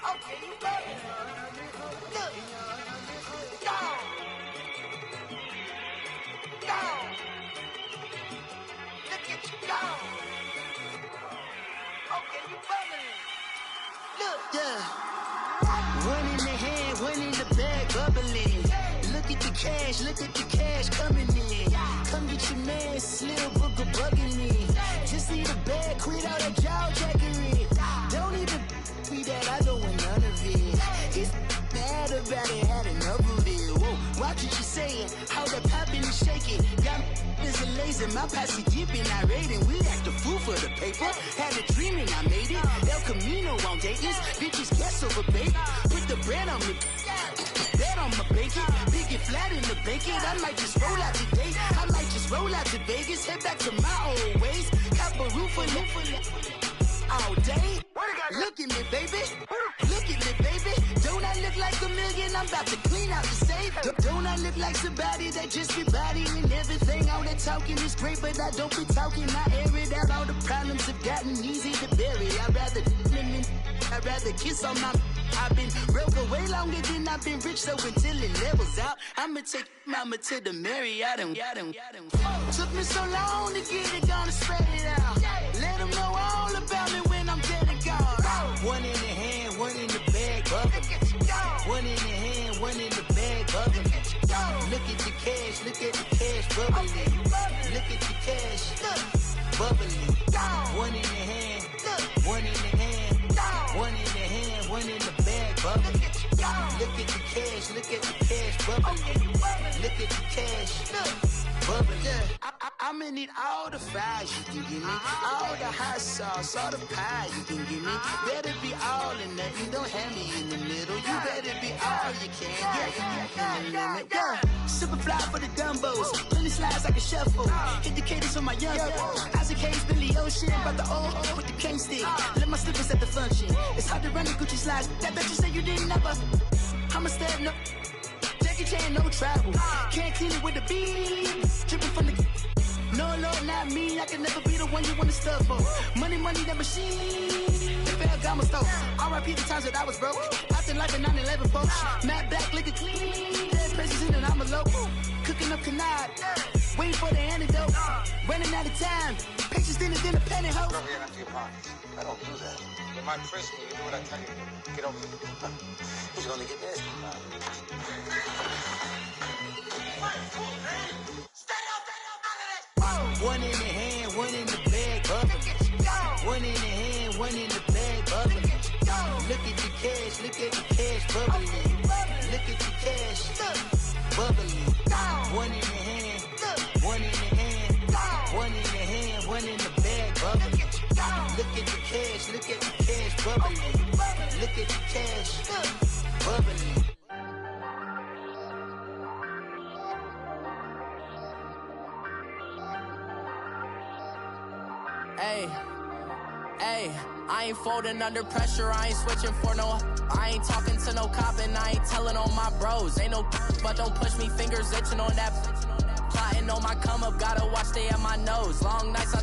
Okay, you better. Look. Go. Go. Look at you go. Okay, you bubbling. Look. Yeah. One in the hand, one in the bag, bubbling. Look at the cash coming in. Come get your man, Slim Booker bugging me. Just need a bag, quit all that jaw jackery. Don't even be that, I don't want none of it. It's bad about it, had enough of it. Whoa, watch what you saying, how that poppin' and shaking. Got is a laser, my posse dipping, I raiding. We act a fool for the paper. Had a dream and I made it. El Camino on Dayton's, bitches guess over bait. Put the bread on me. Bet on my bacon, big and flat in the bacon. I might just roll out today. I might just roll out to Vegas, head back to my old ways. Cop a roof for all day. Look at me, baby. Look at me, baby. Don't I look like a million? I'm about to clean out the safe. Don't I look like somebody that just be bodying everything? All that talking is great, but I don't be talking. I air it out. All the problems have gotten easy to bury. I'd rather kiss on my. I've been broke way longer than I've been rich, so until it levels out, I'ma take mama to the Marriott and took me so long to get it, gonna spread it out. Let them know all about me when I'm dead and gone. One in the hand, one in the bag, bubbling. One in the hand, one in the bag, bubbling. Look at the cash, bubbling. Look at the cash, bubbling. One in the hand, one in the hand, one in the hand, one in the bag, bubbling. Look at the cash, bubbling. Look at the cash, bubbling. I'ma need all the fries you can give me, all the hot sauce, all the pie you can give me. Better be all or nothing, don't have me in the middle. You better be all you can, yeah. Super fly for the dumbos, plenty slides like a shuffle. Hit the cadence on my young Isaac Hayes, Billy Ocean, about the old with the cane stick. Let my slippers at the function. It's hard to run the Gucci slides. That bet you say you didn't never. I'ma step no. Jackie Chan, no travel. Can't clean it with the beat. Dripping from the. No, Lord, not me. I can never be the one you wanna stuff for. Money, that machine. The Ferragamo store. R.I.P. the times that I was broke. Acting like a 9/11 folks. Matte back, looking clean. Dead president and I'm a local. Cooking up canard. Waiting for the antidote. Running out of time. Pictures thinner than a penny hoe. Go here into your pockets. I don't do that. You might frisk me. You do what I tell you. Get over here. Who's gonna get this? One in the hand, one in the bag, bubbling. One in the hand, one in the bag, bubbling. Look at the cash, bubbling. Look at the cash, bubbling. One in the hand, one in the hand, one in the hand, one in the bag, bubbling. Look at the cash, bubbling. Look at the cash, bubbling. Hey, I ain't folding under pressure, I ain't switching for no. I ain't talking to no cop and I ain't telling on my bros. Ain't no but don't push me, fingers itching on that. Plotting on my come up, gotta watch, stay at my nose. Long nights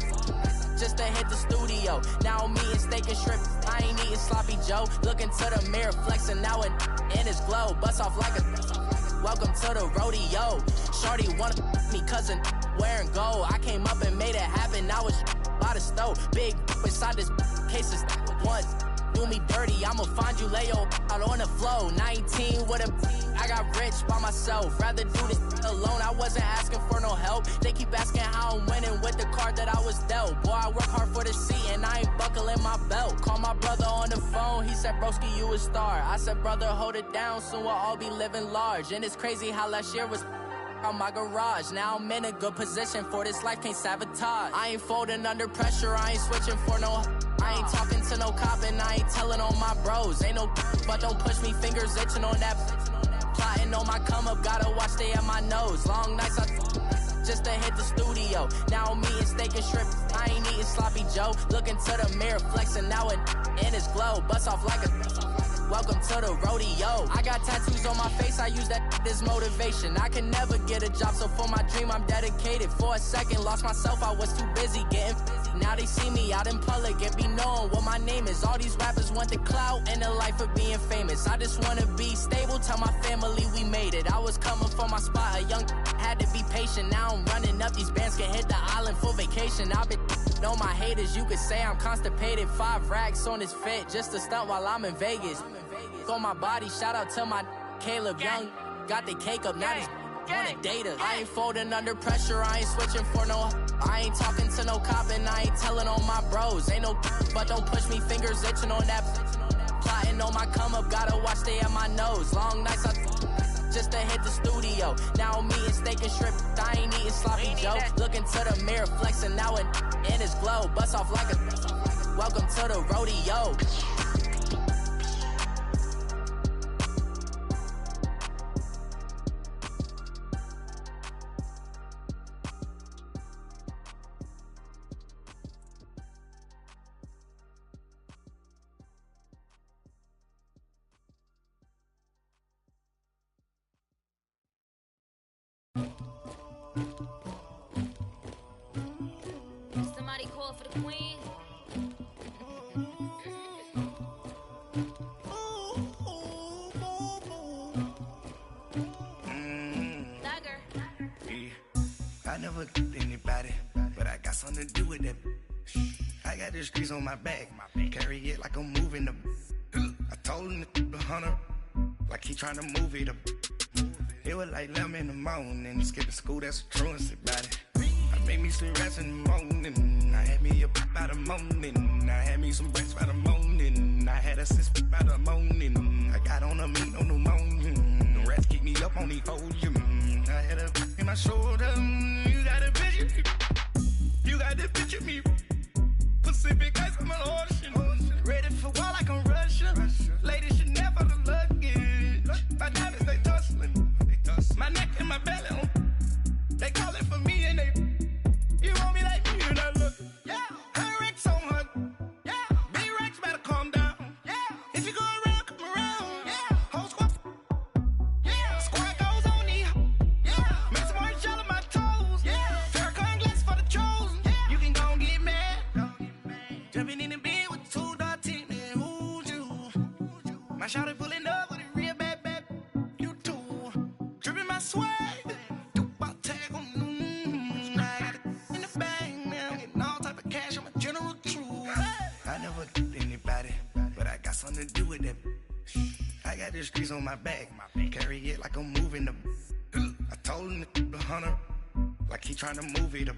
just to hit the studio. Now I'm eating steak and shrimp, I ain't eating sloppy Joe. Looking to the mirror, flexing now and in his glow. Bust off like a welcome to the rodeo. Shorty wanna me cousin wearing gold. I came up and made it happen, now it's by the stove. Big inside this cases once. Do me dirty, I'ma find you, lay your out on the floor. 19 with a I got rich by myself. Rather do this alone, I wasn't asking for no help. They keep asking how I'm winning with the card that I was dealt. Boy, I work hard for the seat and I ain't buckling my belt. Call my brother on the phone, he said, broski, you a star. I said, brother, hold it down, soon we'll all be living large. And it's crazy how last year was on my garage. Now I'm in a good position for this life, can't sabotage. I ain't folding under pressure, I ain't switching for no. I ain't talking to no cop and I ain't telling on my bros. Ain't no but don't push me, fingers itching on that. Plotting on my come up, gotta watch, stay at my nose. Long nights just to hit the studio. Now I'm eating steak and shrimp, I ain't eating sloppy Joe. Looking to the mirror, flexing now and in his glow. Bust off like a welcome to the rodeo. I got tattoos on my face, I use that get this motivation. I can never get a job, so for my dream I'm dedicated. For a second, lost myself, I was too busy getting now they see me out in public and be knowing what my name is. All these rappers want the clout and the life of being famous. I just wanna be stable, tell my family we made it. I was coming from my spot, a young had to be patient. Now I'm running up, these bands can hit the island for vacation. I've been know my haters, you could say I'm constipated. 5 racks on his fit, just to stunt while I'm in Vegas. On my body, shout out to my Caleb Young. Got the cake up, now these wanna date us. I ain't folding under pressure, I ain't switching for no. I ain't talking to no cop and I ain't telling on my bros. Ain't no but don't push me, fingers itching on that. Plotting on my come up, gotta watch stay at my nose. Long nights I just to hit the studio. Now I'm eating steak and shrimp, I ain't eating sloppy joe. Looking to the mirror, flexing now and in his glow. Bust off like a welcome to the rodeo. Somebody call for the queen. I never did anybody, but I got something to do with that. I got the streets on my back, carry it like I'm moving the. I told him the hunter, like he trying to move it up. It was like 11 in the morning, skipping school, that's a truancy about it. I made me some rest in the morning, I had me up by the morning. I had me some breaks by the morning, I had a sis by the morning. I got on a meat on the morning, the rats keep me up on the ocean. I had a in my shoulder, you got a picture, you got the picture me. Pacific ice on my ocean, ready for war like I'm Russian. Ladies should never the luggage, my diamonds they tussling. My neck and my belly on. They calling for me and they. You want me like me and I look. Yeah. Her Rex on her. Yeah. Big Rex better calm down. Yeah. If you go around, come around. Yeah. Whole squad. Yeah. Squad goes on me. Yeah. Make some orange gel on my toes. Yeah. Farrakhan glass for the chosen. Yeah. You can go and get mad. Jumping in the bed with 2 dark teeth. Man, who's you? My shawty pulling up with a real bad. You too. Dripping my swag. Something to do with that. I got the streets on my back, carry it like I'm moving the. I told him the hunter, like he trying to move it up.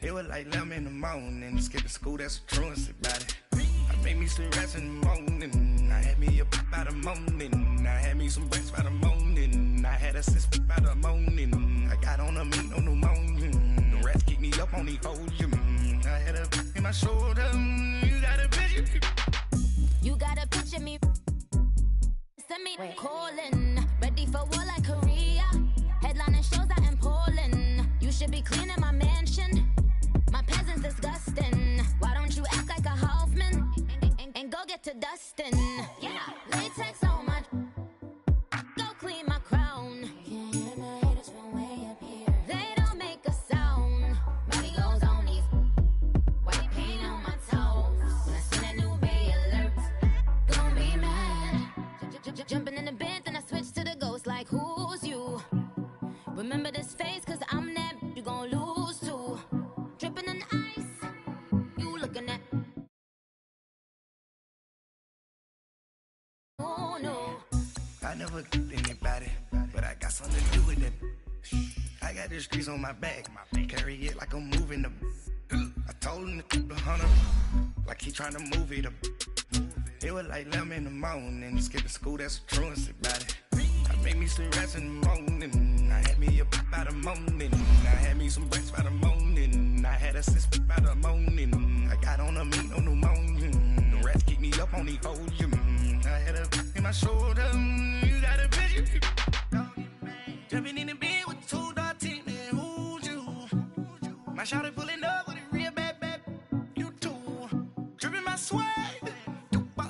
It was like 11 in the morning, skipping school, that's a truancy about it. I made me some rest in the morning, I had me up by the morning. I had me some breaks by the morning, I had a sis by the morning. I got on a meat on the morning, the rats keep me up on the ocean. I had a in my shoulder, you got a picture. You gotta picture me. Send me calling. Ready for war like Korea. Headlining shows out in Poland. You should be cleaning my mansion. My peasants disgusting. Why don't you act like a Hoffman and go get to dustin'? Yeah, latex on my. Go clean my crown. Can't hear my haters from way up here. They don't make a sound. Body goes on these. White paint on my toes. When I send a new bay alert. Don't be mad. Jumping in the bed, then I switch to the ghost like who's you? Remember this face, cause I'm that you gon' lose too. Dripping in ice, you looking at. Oh no. I never did anybody, but I got something to do with that. I got the streets on my back, carry it like I'm moving the. I told him the hunter, like he trying to move it up. It was like 11 in the morning, skipping school, that's a truancy about it. I made me some rest in the morning, I had me up by the morning. I had me some breaks by the morning, I had a sis by the morning. I got on a meat on the morning, the rats keep me up on the ocean. I had a in my shoulder, you got a picture. Jumping in the bed with 2 dark teeth, man, who's you? My shawty pulling up with a real bad. You too. Dripping my swag. I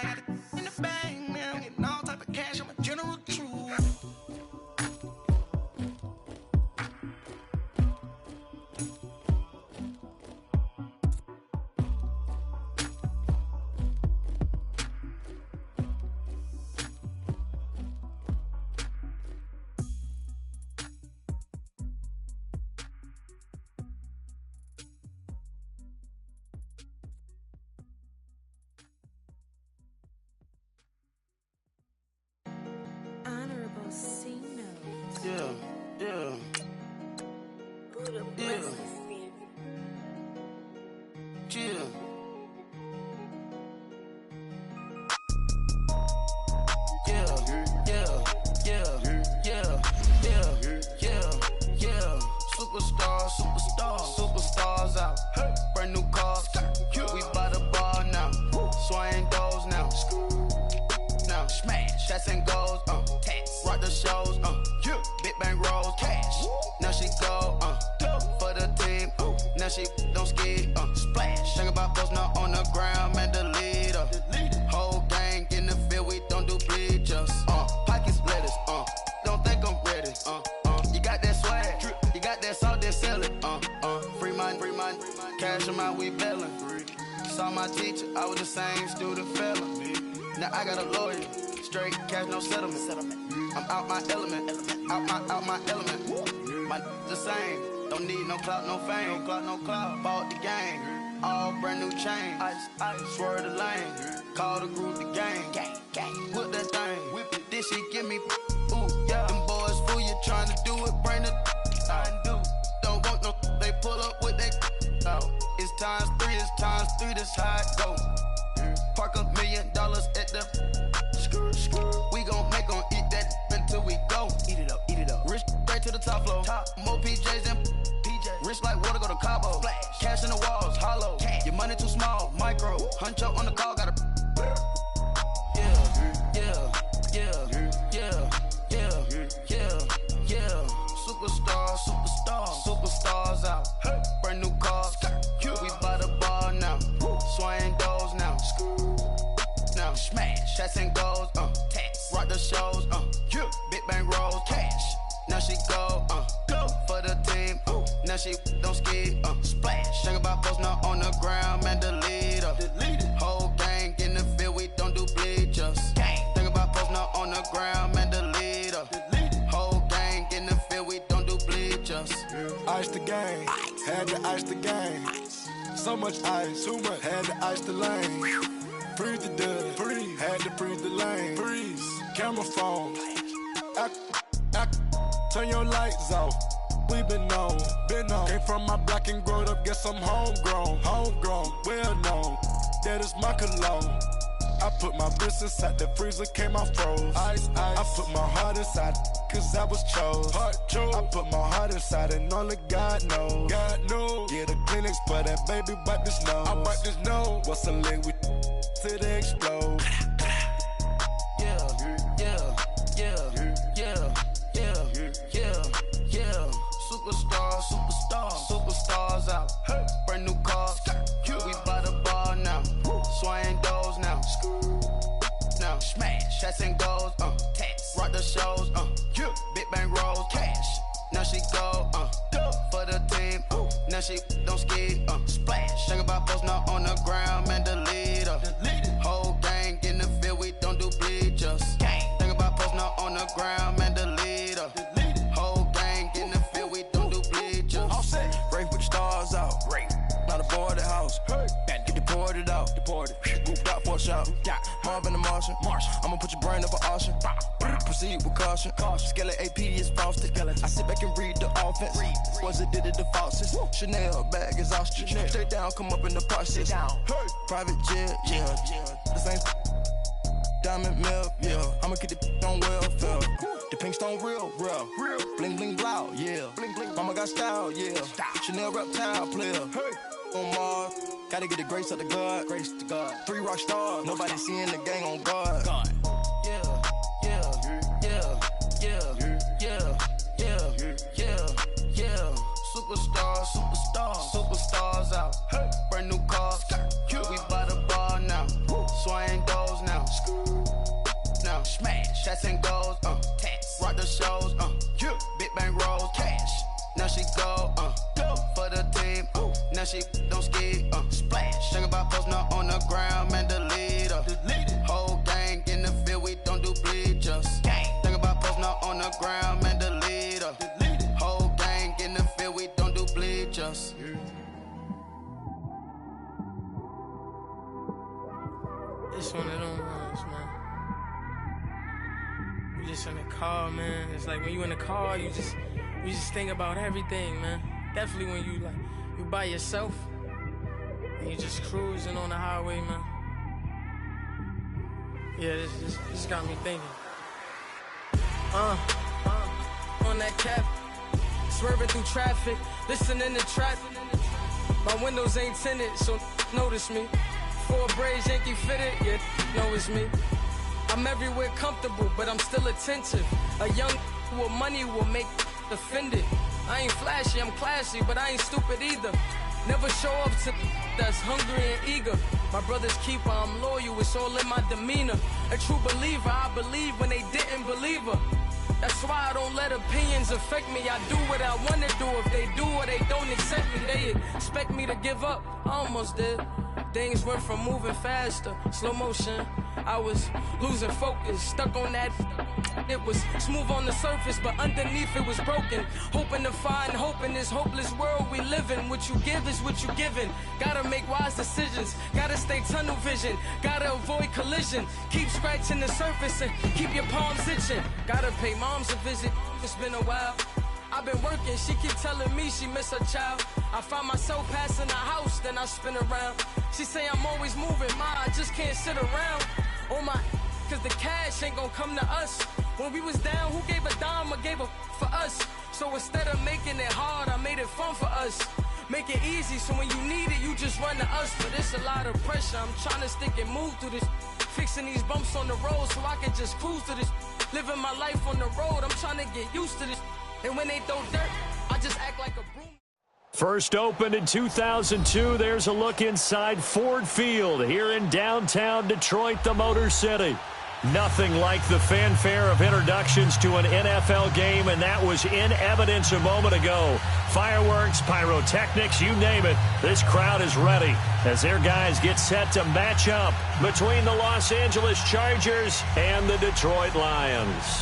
got it in the bag now, getting all type of cash. I'm a general. Superstars out. Brand new cars. We by the bar now. Swaying doors now. Now smash. Shots and goals. Rock the shows. Big bang rolls. Cash. Now she go. For the team. Now she don't ski. Splash. Think about post now on the ground. Man, the leader. Whole gang in the field. We don't do bleachers. Pockets lettuce. Don't think I'm ready. You got that swag. You got that salt, then sell it. Free mind. Cash amount, we bailing. Saw my teacher, I was the same student fella. Now I got a lawyer. Straight cash, no settlement. I'm out my element. Out my element. My the same. Don't need no clout, no fame. No clout. Bought the game. All brand new chain. Ice. Swerve the lane. Call the group the gang. Whip that thing. Whip it. This shit give me. Ooh, yeah. Them boys fool you trying to do it. Bring the don't want no. They pull up with they out. It's times 3. This how it go. Park $1 million at the. We gon' make 'em eat that until we go. Eat it up. Rich straight to the top floor. More PJs and PJs. Rich like water, go to Cabo. Splash. Cash in the walls, hollow. Cash. Your money too small, micro. Huncho on the call, gotta. Superstars out. Brand new cars. We by the bar now. Swaying doors now. Now smash. Shots and goals. Rock the shows. Big bang rolls. Cash. Now she go. For the team. Now she don't ski. Splash. Think about post now on the ground. Man, the leader. Whole gang in the field. We don't do bleachers. Think about post now on the ground. Man, the leader. Whole gang in the field. We don't do bleachers. Ice the game, had to ice the game. So much ice, too much, had to ice the lane. Freeze the dud, had to freeze the lane. Freeze, camera phone. Turn your lights off. We been on. Came from my block and growed up, guess I'm homegrown, well known. That is my cologne. I put my wrist inside the freezer, came out froze. Ice. I put my heart inside, cause I was chose. I put my heart inside and only God knows. Yeah, the clinics, but that baby wipe this nose. I wipe this nose. What's the link with till they explode? Superstars out. Brand new cars. We by the bar now. Swaying doors now. Now smash. Shots and goals. Rock the shows. Big bang rolls. Cash. Now she go. For the team. Now she don't ski. Splash. Think about post now on the ground. Man, the leader. Whole gang in the field. We don't do bleachers. Think about post now on the ground. Man, the leader. Whole gang in the field. We don't do bleachers. All set. Rafe with the stars out. Not a boarded house. Get deported out. Group out for a shout. Marvin the Martian. I'ma put your brain up for auction. Proceed with caution. Skeleton AP is frosted. I sit back and read the offense. Was it did it the faucets? Chanel bag is ostrich. Stay down, come up in the process. Private jet, yeah. The same diamond milk, yeah. I'ma keep the on welfare. The pink stone real. Bling bling blow, yeah. Mama got style, yeah. Chanel reptile player. On Mars, gotta get the grace of the God. 3 rock stars, nobody seeing the gang on guard. Superstars out. Brand new cars. We by the bar now. Swaying doors now. Now smash. Shots and goals. Rock the shows. Big bang rolls. Cash. Now she go. For the team. Now she don't ski. Splash. Think about post now on the ground. Man, the leader. Whole gang in the field. We don't do bleachers. Think about post now on the ground. Man, the leader. Whole gang in the field. We don't do bleachers. It's one of them ones, man. You just in the car, man. It's like when you in the car, you just think about everything, man. Definitely when you by yourself and you just cruising on the highway, man. Yeah, this got me thinking. On that cap, Swerving through traffic, listening to trap. My windows ain't tinted, so notice me. 4 braids, Yankee fitted, yeah, know it's me. I'm everywhere comfortable, but I'm still attentive. A young with money will make offended. I ain't flashy, I'm classy, but I ain't stupid either. Never show up to that's hungry and eager. My brother's keeper, I'm loyal, it's all in my demeanor. A true believer, I believe when they didn't believe her. That's why I don't let opinions affect me. I do what I want to do. If they do or they don't accept me, they expect me to give up. I almost did. Things went from moving faster, slow motion. I was losing focus, stuck on that. It was smooth on the surface, but underneath it was broken. Hoping to find hope in this hopeless world we live in. What you give is what you given. Gotta make wise decisions. Gotta stay tunnel vision. Gotta avoid collision. Keep scratching the surface and keep your palms itching. Gotta pay moms a visit. It's been a while. I've been working, she keep telling me she miss her child. I find myself passing the house, then I spin around. She say I'm always moving, I just can't sit around. Oh my, cause the cash ain't gonna come to us. When we was down, who gave a dime or gave a for us? So instead of making it hard, I made it fun for us. Make it easy, so when you need it, you just run to us. But it's a lot of pressure, I'm trying to stick and move through this. Fixing these bumps on the road so I can just cruise to this. Living my life on the road, I'm trying to get used to this. And when they throw dirt, I just act like a broom. First opened in 2002, there's a look inside Ford Field here in downtown Detroit, the Motor City. Nothing like the fanfare of introductions to an NFL game, and that was in evidence a moment ago. Fireworks, pyrotechnics, you name it, this crowd is ready as their guys get set to match up between the Los Angeles Chargers and the Detroit Lions.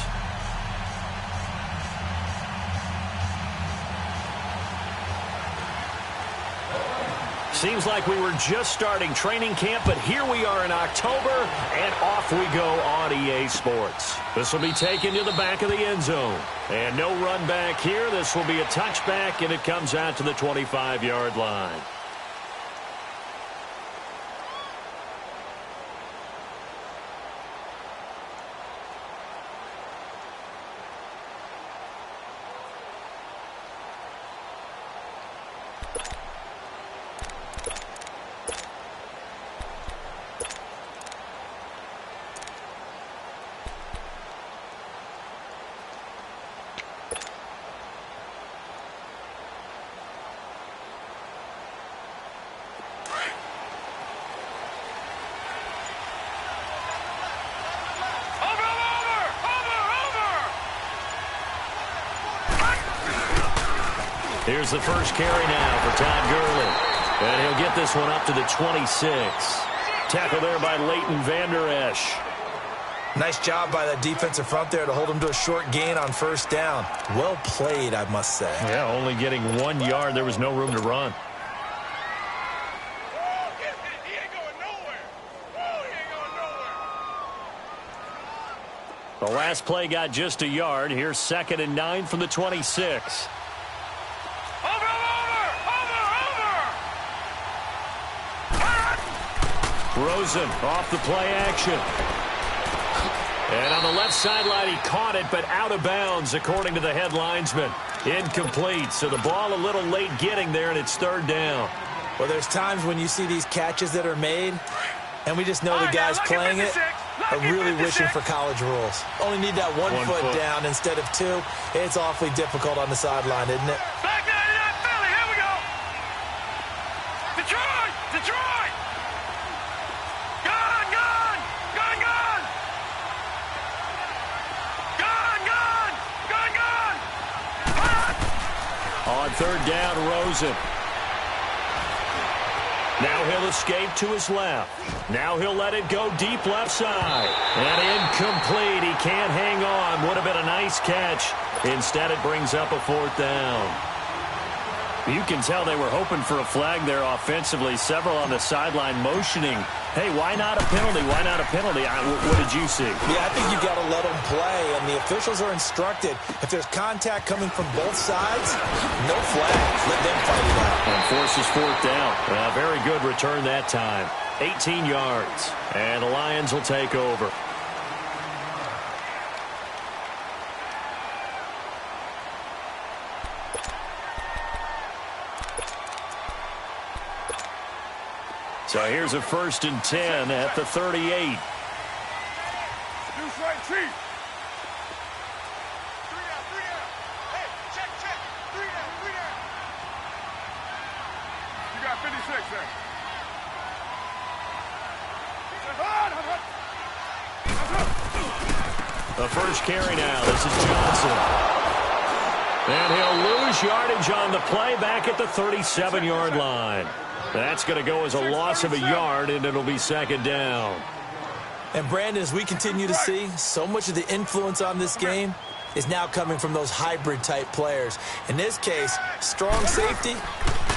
Seems like we were just starting training camp, but here we are in October, and off we go on EA Sports. This will be taken to the back of the end zone. And no run back here. This will be a touchback, and it comes out to the 25-yard line. Here's the first carry now for Todd Gurley. And he'll get this one up to the 26. Tackle there by Leighton Vander Esch. Nice job by that defensive front there to hold him to a short gain on first down. Well played, I must say. Yeah, only getting 1 yard. There was no room to run. The last play got just a yard. Here's 2nd and 9 from the 26. Rosen off the play action. And on the left sideline, he caught it, but out of bounds, according to the head linesman. Incomplete, so the ball a little late getting there, and it's 3rd down. Well, there's times when you see these catches that are made, and we just know the guys playing it are really wishing for college rules. Only need that one foot down instead of 2. It's awfully difficult on the sideline, isn't it? Back 99, Philly, here we go. Detroit, Detroit. Gone, gone, gone, gone. Gone, gone, gone, gone. On 3rd down, Rosen. Now he'll escape to his left. Now he'll let it go deep left side. And incomplete. He can't hang on. Would have been a nice catch. Instead, it brings up a 4th down. You can tell they were hoping for a flag there offensively. Several on the sideline motioning. Hey, why not a penalty? Why not a penalty? What did you see? Yeah, I think you got to let them play, and the officials are instructed. If there's contact coming from both sides, no flag. Let them fight it out. And forces 4th down. Very good return that time. 18 yards. And the Lions will take over. So here's a 1st and 10 at the 38. The first carry now. This is Johnson. And he'll lose yardage on the play back at the 37-yard line. That's going to go as a loss of a yard, and it'll be 2nd down. And, Brandon, as we continue to see, so much of the influence on this game is now coming from those hybrid-type players. In this case, strong safety,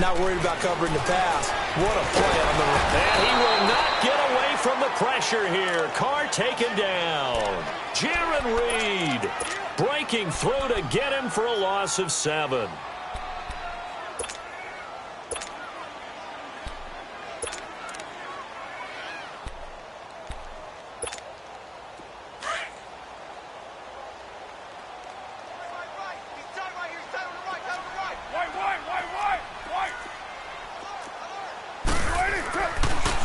not worried about covering the pass. What a play on the run. And he will not get away from the pressure here. Carr taken down. Jaron Reed breaking through to get him for a loss of 7.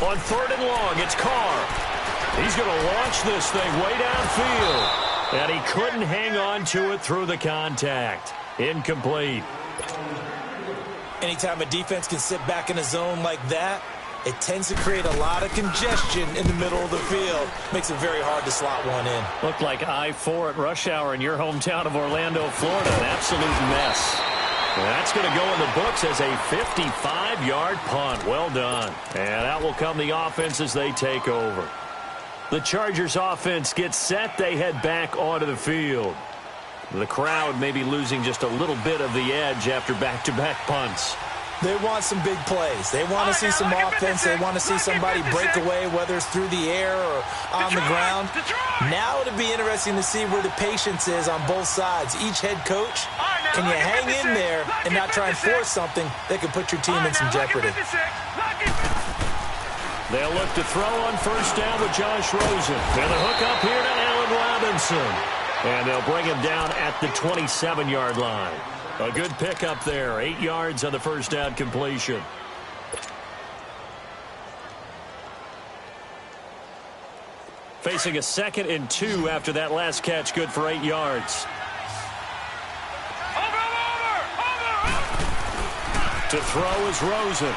On 3rd and long, it's Carr. He's going to launch this thing way downfield. And he couldn't hang on to it through the contact. Incomplete. Anytime a defense can sit back in a zone like that, it tends to create a lot of congestion in the middle of the field. Makes it very hard to slot one in. Looked like I-4 at rush hour in your hometown of Orlando, Florida. An absolute mess. That's going to go in the books as a 55-yard punt. Well done. And out will come the offense as they take over. The Chargers offense gets set. They head back onto the field. The crowd may be losing just a little bit of the edge after back-to-back punts. They want some big plays. They want to see some offense. They want to see somebody break away, whether it's through the air or on the ground. Now it'll be interesting to see where the patience is on both sides. Each head coach, can you hang in there and not try and force something that could put your team in some jeopardy? They'll look to throw on 1st down with Josh Rosen. And the hook up here to Allen Robinson. And they'll bring him down at the 27-yard line. A good pickup there. 8 yards on the 1st down completion. Facing a 2nd and 2 after that last catch. Good for 8 yards. To throw is Rosen.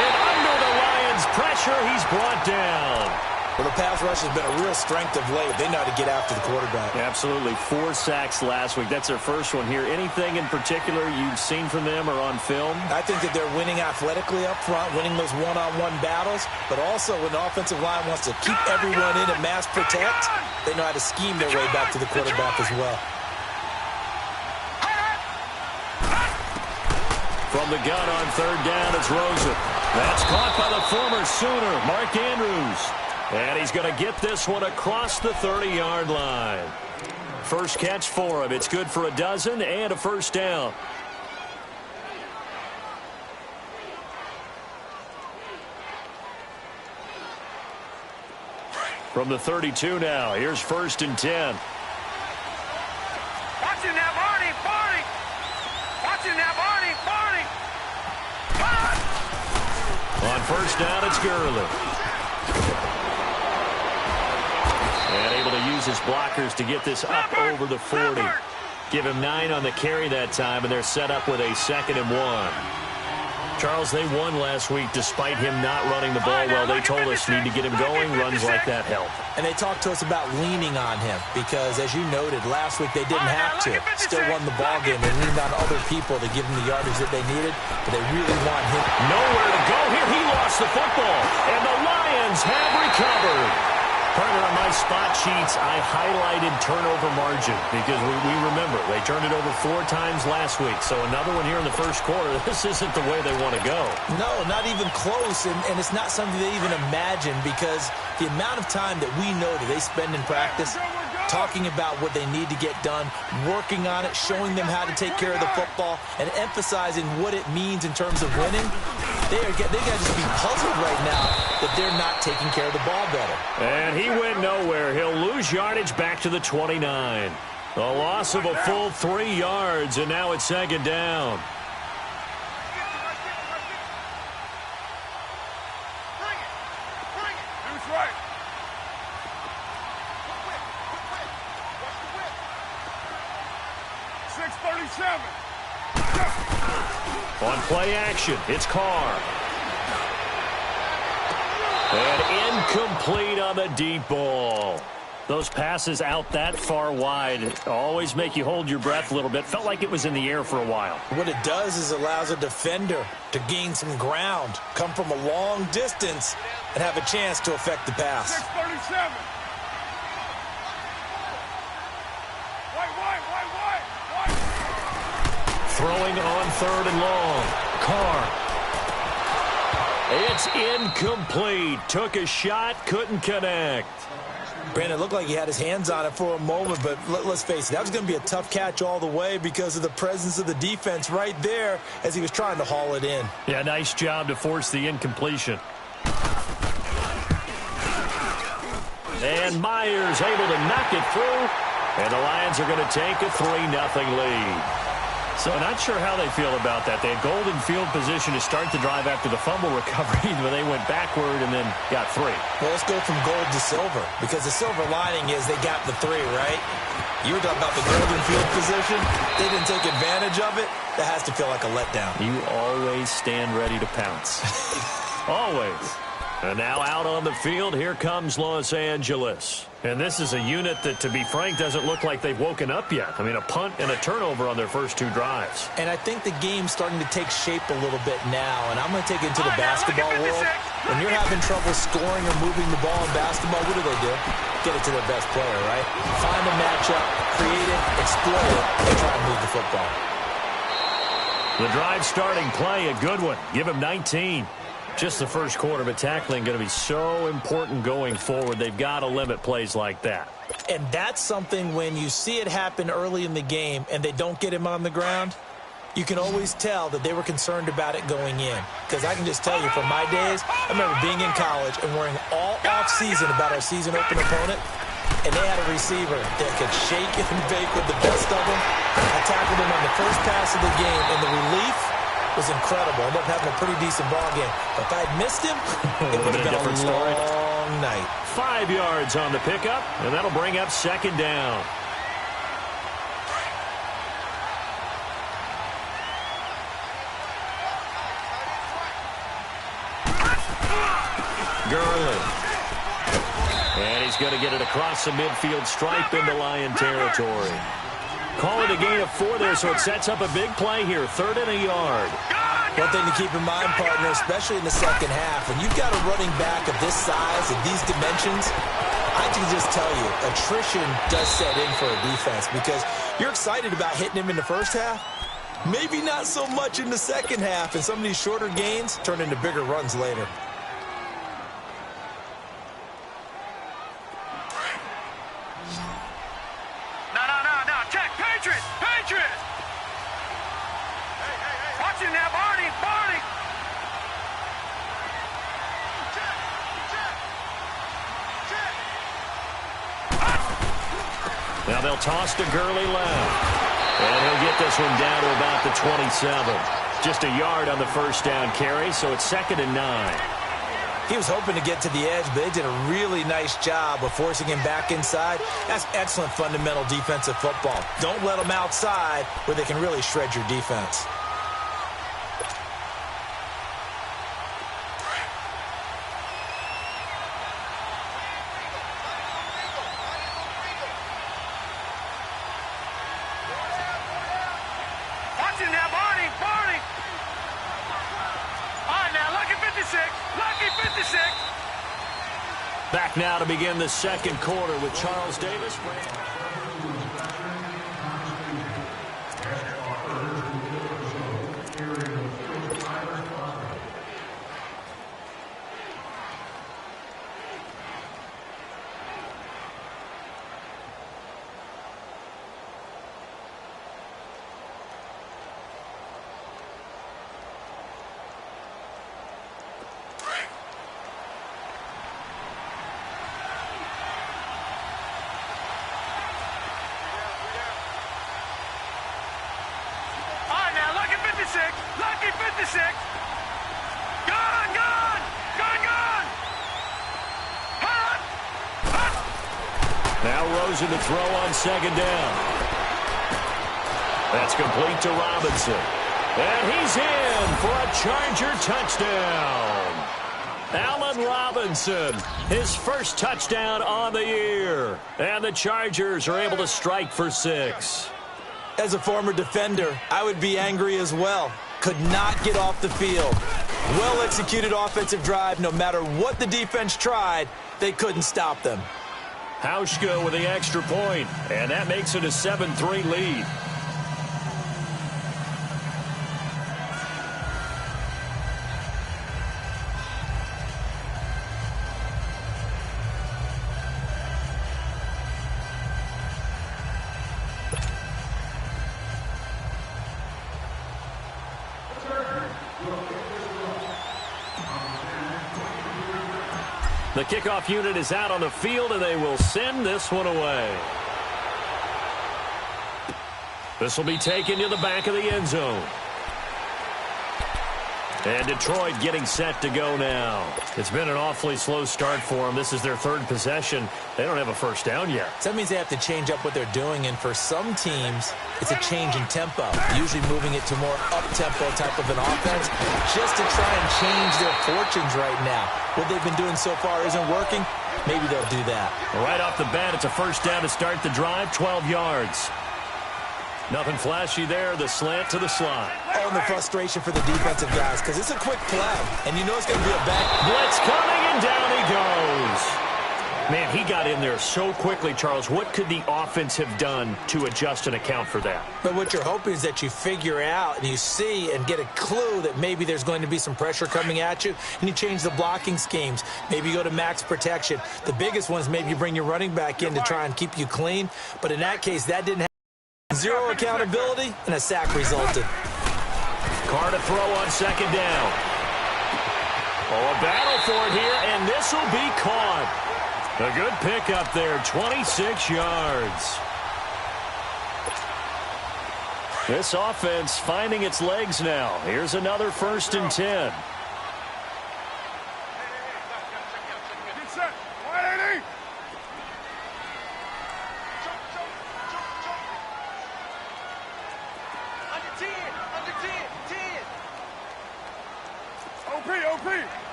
And under the Lions' pressure, he's brought down. Well, the pass rush has been a real strength of late. They know how to get after the quarterback. Absolutely. 4 sacks last week. That's their first one here. Anything in particular you've seen from them or on film? I think that they're winning athletically up front, winning those one-on-one battles, but also when the offensive line wants to keep everyone in and mass protect, they know how to scheme their way back to the quarterback as well. From the gun on 3rd down, it's Rosen. That's caught by the former Sooner, Mark Andrews. And he's going to get this one across the 30-yard line. First catch for him. It's good for a dozen and a 1st down. From the 32 now, here's 1st and 10. Watch him now, Barney, Barney. Watch him now, Barney, Barney. On 1st down, it's Gurley. And able to use his blockers to get this up over the 40. Give him 9 on the carry that time, and they're set up with a 2nd and 1. Charles, they won last week despite him not running the ball well. They told us need to get him going. Runs like that help. And they talked to us about leaning on him because, as you noted, last week they didn't have to. Still won the ball game. They leaned on other people to give them the yardage that they needed, but they really want him. Nowhere to go here. He lost the football, and the Lions have recovered. Partner, on my spot sheets, I highlighted turnover margin because we remember they turned it over 4 times last week. So another one here in the first quarter. This isn't the way they want to go. No, not even close, and it's not something they even imagine because the amount of time that we know that they spend in practice talking about what they need to get done, working on it, showing them how to take care of the football, and emphasizing what it means in terms of winning. They got to just be puzzled right now that they're not taking care of the ball better. And he went nowhere. He'll lose yardage back to the 29. A loss of a full 3 yards, and now it's 2nd down. 637. On play action, it's Carr. And incomplete on the deep ball. Those passes out that far wide always make you hold your breath a little bit. Felt like it was in the air for a while. What it does is allows a defender to gain some ground, come from a long distance, and have a chance to affect the pass. 637. Wait. Throwing on 3rd and long. Carr. It's incomplete. Took a shot, couldn't connect. Brandon, it looked like he had his hands on it for a moment, but let's face it, that was going to be a tough catch all the way because of the presence of the defense right there as he was trying to haul it in. Yeah, nice job to force the incompletion. And Myers able to knock it through, and the Lions are going to take a 3-0 lead. So not sure how they feel about that. They had golden field position to start the drive after the fumble recovery, but they went backward and then got 3. Well, let's go from gold to silver, because the silver lining is they got the 3, right? You were talking about the golden field position. They didn't take advantage of it. That has to feel like a letdown. You always stand ready to pounce. Always. And now out on the field, here comes Los Angeles. And this is a unit that, to be frank, doesn't look like they've woken up yet. I mean, a punt and a turnover on their first 2 drives. And I think the game's starting to take shape a little bit now. And I'm going to take it into the basketball world. When you're having trouble scoring or moving the ball in basketball, what do? Get it to their best player, right? Find a matchup, create it, exploit it, and try and move the football. The drive starting play, a good one. Give him 19. Just the first quarter, but tackling going to be so important going forward. They've got to limit plays like that. And that's something when you see it happen early in the game and they don't get him on the ground, you can always tell that they were concerned about it going in. Because I can just tell you from my days, I remember being in college and worrying all off-season about our season open opponent, and they had a receiver that could shake and bake with the best of them. I tackled him on the first pass of the game, and the relief was incredible. I ended up having a pretty decent ball game. But if I'd missed him, it would have been a long night. 5 yards on the pickup, and that'll bring up 2nd down. Gurley. And he's going to get it across the midfield stripe into Lion territory. Call it a gain of 4 there, so it sets up a big play here. 3rd and a yard. One thing to keep in mind, partner, especially in the second half, when you've got a running back of this size and these dimensions, I can just tell you, attrition does set in for a defense because you're excited about hitting him in the first half. Maybe not so much in the second half, and some of these shorter gains turn into bigger runs later. Patriots! Watch it now, Barney! Now they'll toss to Gurley left. And he'll get this one down to about the 27. Just a yard on the first down carry, so it's 2nd and 9. He was hoping to get to the edge, but they did a really nice job of forcing him back inside. That's excellent fundamental defensive football. Don't let them outside where they can really shred your defense. Watch it now, Barney! All right, now, lucky 56! Back now to begin the second quarter with Charles Davis. Lucky 56! Gone! Now Rosen to throw on 2nd down. That's complete to Robinson. And he's in for a Charger touchdown. Allen Robinson, his first touchdown on the year. And the Chargers are able to strike for 6. As a former defender, I would be angry as well. Could not get off the field. Well-executed offensive drive. No matter what the defense tried, they couldn't stop them. Hauschka with the extra point, and that makes it a 7-3 lead. The kickoff unit is out on the field, and they will send this one away. This will be taken to the back of the end zone. And Detroit getting set to go now. It's been an awfully slow start for them. This is their third possession. They don't have a first down yet. So that means they have to change up what they're doing, and for some teams, it's a change in tempo, usually moving it to more up-tempo type of an offense, just to try and change their fortunes right now. What they've been doing so far isn't working. Maybe they'll do that. Right off the bat, it's a first down to start the drive, 12 yards. Nothing flashy there, the slant to the slot. Oh, and the frustration for the defensive guys, because it's a quick play, and you know it's going to be a back. Blitz coming, and down he goes. Man, he got in there so quickly, Charles. What could the offense have done to adjust and account for that? But what you're hoping is that you figure out and you see and get a clue that maybe there's going to be some pressure coming at you, and you change the blocking schemes. Maybe you go to max protection. The biggest one is maybe you bring your running back in to try and keep you clean. But in that case, that didn't happen. Zero accountability, and a sack resulted. Carr to throw on second down. Oh, a battle for it here, and this will be caught. A good pickup there, 26 yards. This offense finding its legs now. Here's another 1st and 10.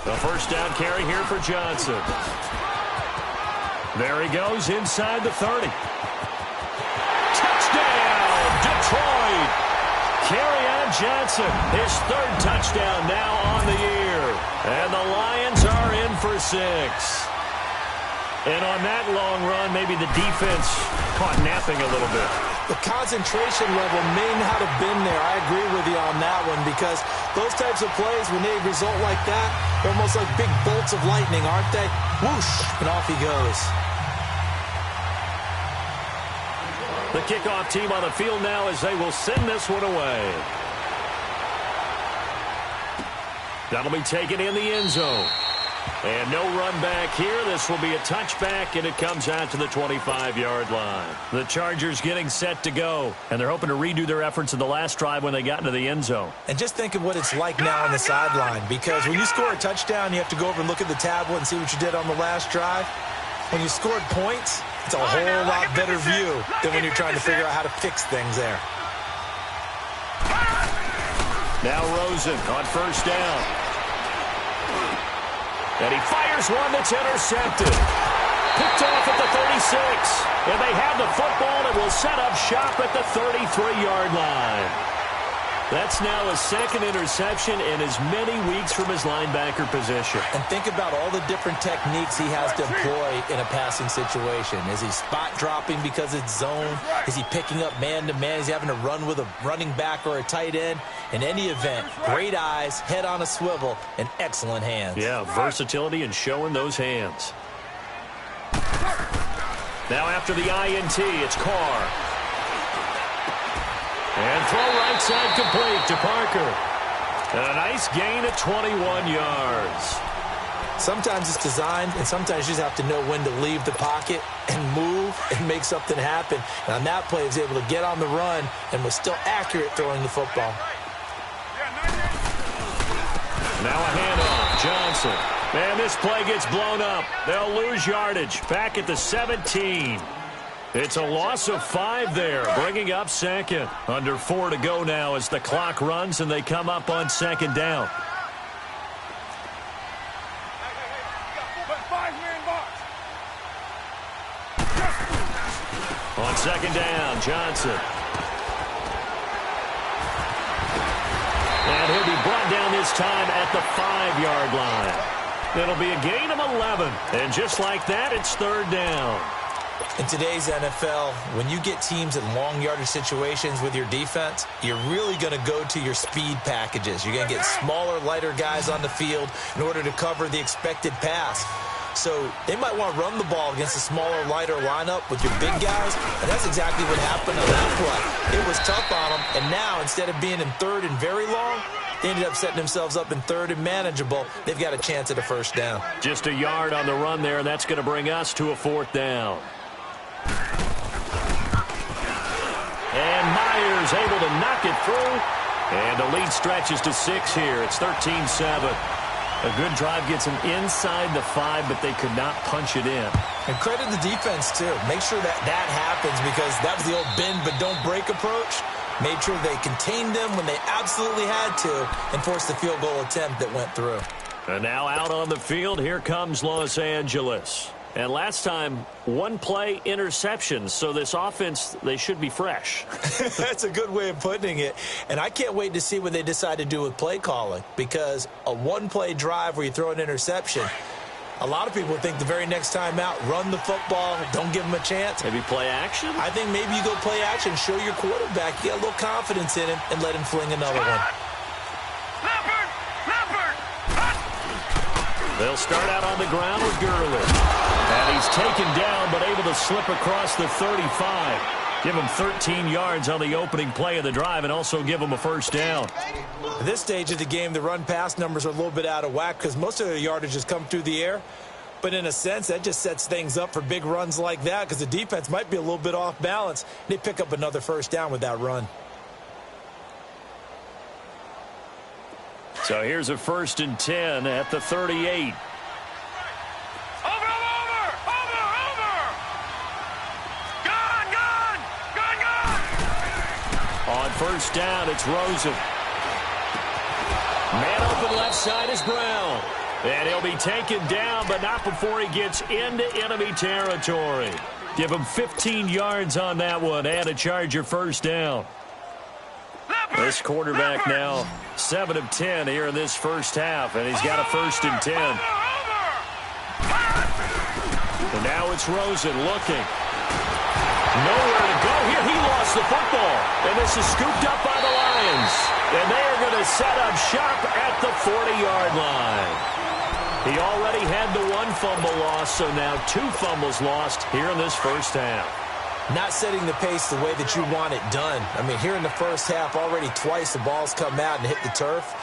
The first down carry here for Johnson. There he goes inside the 30. Touchdown, Detroit! Kerryon Johnson, his 3rd touchdown now on the year. And the Lions are in for 6. And on that long run, maybe the defense caught napping a little bit. The concentration level may not have been there. I agree with you on that one, because those types of plays, when they result like that, they're almost like big bolts of lightning, aren't they? Whoosh, and off he goes. The kickoff team on the field now as they will send this one away. That'll be taken in the end zone. And no run back here. This will be a touchback, and it comes out to the 25-yard line. The Chargers getting set to go, and they're hoping to redo their efforts in the last drive when they got into the end zone. And just think of what it's like now on the sideline, because when you score a touchdown, you have to go over and look at the tablet and see what you did on the last drive. When you scored points, it's a whole lot better view than when you're trying to figure out how to fix things there. Now Rosen on first down. And he fires one that's intercepted. Picked off at the 36. And they have the football and will set up shop at the 33-yard line. That's now a 2nd interception in as many weeks from his linebacker position. And think about all the different techniques he has to employ in a passing situation. Is he spot dropping because it's zone? Is he picking up man-to-man? Is he having to run with a running back or a tight end? In any event, great eyes, head on a swivel, and excellent hands. Yeah, versatility and showing those hands. Now after the INT, it's Carr. And throw right side complete to Parker. And a nice gain at 21 yards. Sometimes it's designed, and sometimes you just have to know when to leave the pocket and move and make something happen. And on that play, he was able to get on the run and was still accurate throwing the football. Now a handoff. Johnson. And this play gets blown up. They'll lose yardage. Back at the 17. It's a loss of 5 there, bringing up second. Under 4 to go now as the clock runs and they come up on second down. On second down, Johnson. And he'll be brought down this time at the 5-yard line. It'll be a gain of 11. And just like that, it's third down. In today's NFL, when you get teams in long yardage situations with your defense, you're really going to go to your speed packages. You're going to get smaller, lighter guys on the field in order to cover the expected pass. So they might want to run the ball against a smaller, lighter lineup with your big guys, and that's exactly what happened on that play. It was tough on them, and now instead of being in third and very long, they ended up setting themselves up in third and manageable. They've got a chance at a first down. Just a yard on the run there, and that's going to bring us to a fourth down. And Myers able to knock it through. And the lead stretches to 6 here. It's 13-7. A good drive gets them inside the 5, but they could not punch it in. And credit the defense, too. Make sure that happens because that was the old bend but don't break approach. Made sure they contained them when they absolutely had to and forced the field goal attempt that went through. And now out on the field, here comes Los Angeles. And last time, 1-play interceptions, so this offense, they should be fresh. That's a good way of putting it. And I can't wait to see what they decide to do with play calling, because a 1-play drive where you throw an interception, a lot of people think the very next time out, run the football, don't give them a chance. Maybe play action? I think maybe you go play action, show your quarterback, you get a little confidence in him, and let him fling another one. They'll start out on the ground with Gurley. And he's taken down, but able to slip across the 35. Give him 13 yards on the opening play of the drive and also give him a first down. At this stage of the game, the run-pass numbers are a little bit out of whack because most of their yardage has come through the air. But in a sense, that just sets things up for big runs like that because the defense might be a little bit off balance. They pick up another first down with that run. So here's a 1st and 10 at the 38. On first down, it's Rosen. Man open left side is Brown. And he'll be taken down, but not before he gets into enemy territory. Give him 15 yards on that one and a Charger first down. This quarterback now 7 of 10 here in this first half, and he's got a 1st and 10. And now it's Rosen looking. Nowhere to go here. He lost the football. And this is scooped up by the Lions. And they are going to set up shop at the 40-yard line. He already had the 1 fumble loss, so now 2 fumbles lost here in this first half. Not setting the pace the way that you want it done. I mean, here in the first half, already twice the ball's come out and hit the turf.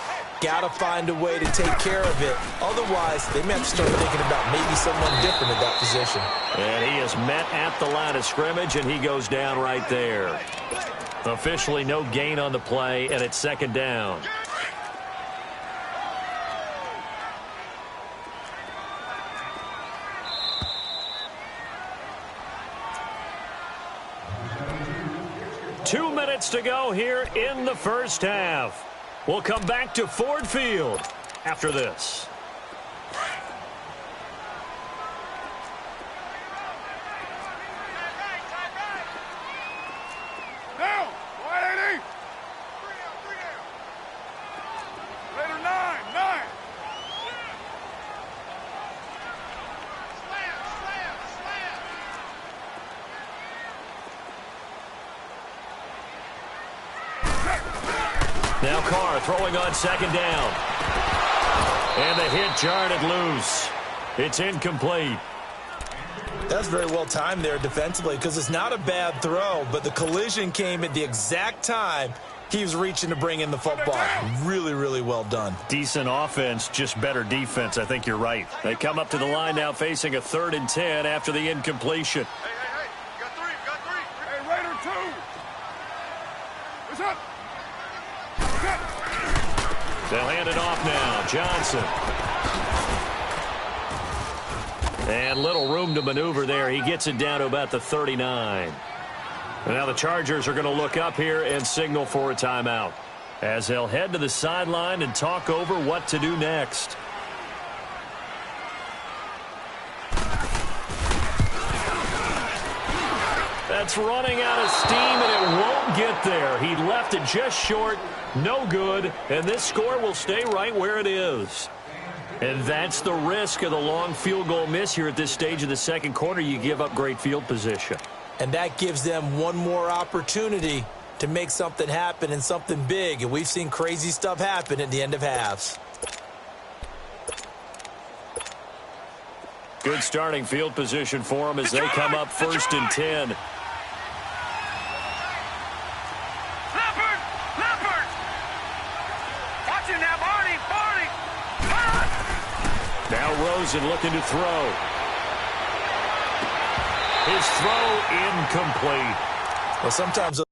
Got to find a way to take care of it. Otherwise, they may have to start thinking about maybe someone different at that position. And he is met at the line of scrimmage, and he goes down right there. Officially no gain on the play, and it's 2nd down. Two minutes to go here in the first half. We'll come back to Ford Field after this. Down, 180. Later 9. Now Carr throwing on 2nd down. And the hit jarred it loose. It's incomplete. That's very well timed there defensively because it's not a bad throw, but the collision came at the exact time he was reaching to bring in the football. Really, really well done. Decent offense, just better defense. I think you're right. They come up to the line now facing a 3rd and 10 after the incompletion. Hey. Got three. Hey, Raider 2. What's up? They'll hand it off now. Johnson. And little room to maneuver there. He gets it down to about the 39. And now the Chargers are going to look up here and signal for a timeout as they'll head to the sideline and talk over what to do next. That's running out of steam, and it won't get there. He left it just short, no good, and this score will stay right where it is. And that's the risk of the long field goal miss here at this stage of the second quarter. You give up great field position. And that gives them one more opportunity to make something happen and something big. And we've seen crazy stuff happen at the end of halves. Good starting field position for them as they come up 1st and 10. Watch it now, Barney. Now Rosen looking to throw. His throw incomplete. Well, sometimes those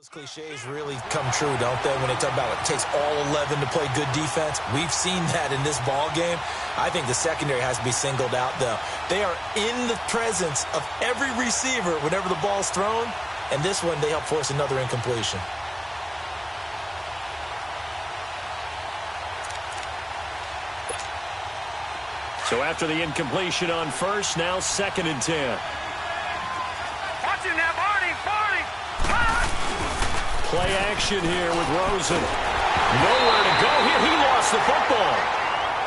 cliches really come true, don't they, when they talk about it takes all 11 to play good defense. We've seen that in this ball game. I think the secondary has to be singled out, though. They are in the presence of every receiver whenever the ball's thrown, and this one they help force another incompletion. So after the incompletion on first, now 2nd and 10. Watch it now, Barney. Play action here with Rosen. Nowhere to go here. He lost the football.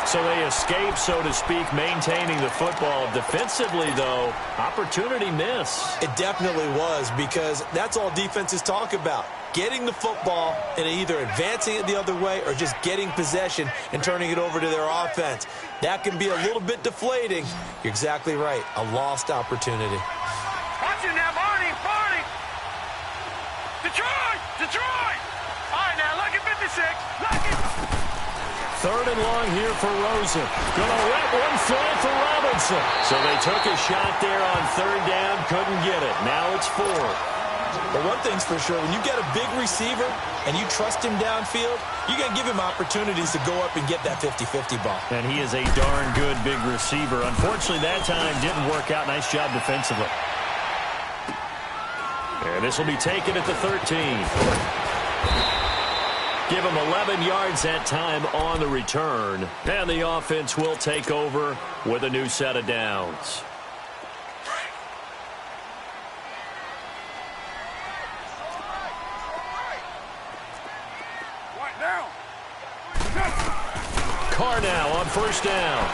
So they escape, so to speak, maintaining the football. Defensively, though, opportunity miss. It definitely was, because that's all defenses talk about. Getting the football and either advancing it the other way or just getting possession and turning it over to their offense. That can be a little bit deflating. You're exactly right. A lost opportunity. Watch it now, Barney. Detroit! All right, now, look at 56. Look at... 3rd and long here for Rosen. Gonna let one fly for Robinson. So they took a shot there on 3rd down, couldn't get it. Now it's 4th. But one thing's for sure, when you get a big receiver and you trust him downfield, you're going to give him opportunities to go up and get that 50-50 ball. And he is a darn good big receiver. Unfortunately, that time didn't work out. Nice job defensively. And this will be taken at the 13. Give him 11 yards that time on the return. And the offense will take over with a new set of downs. Carr now on 1st down.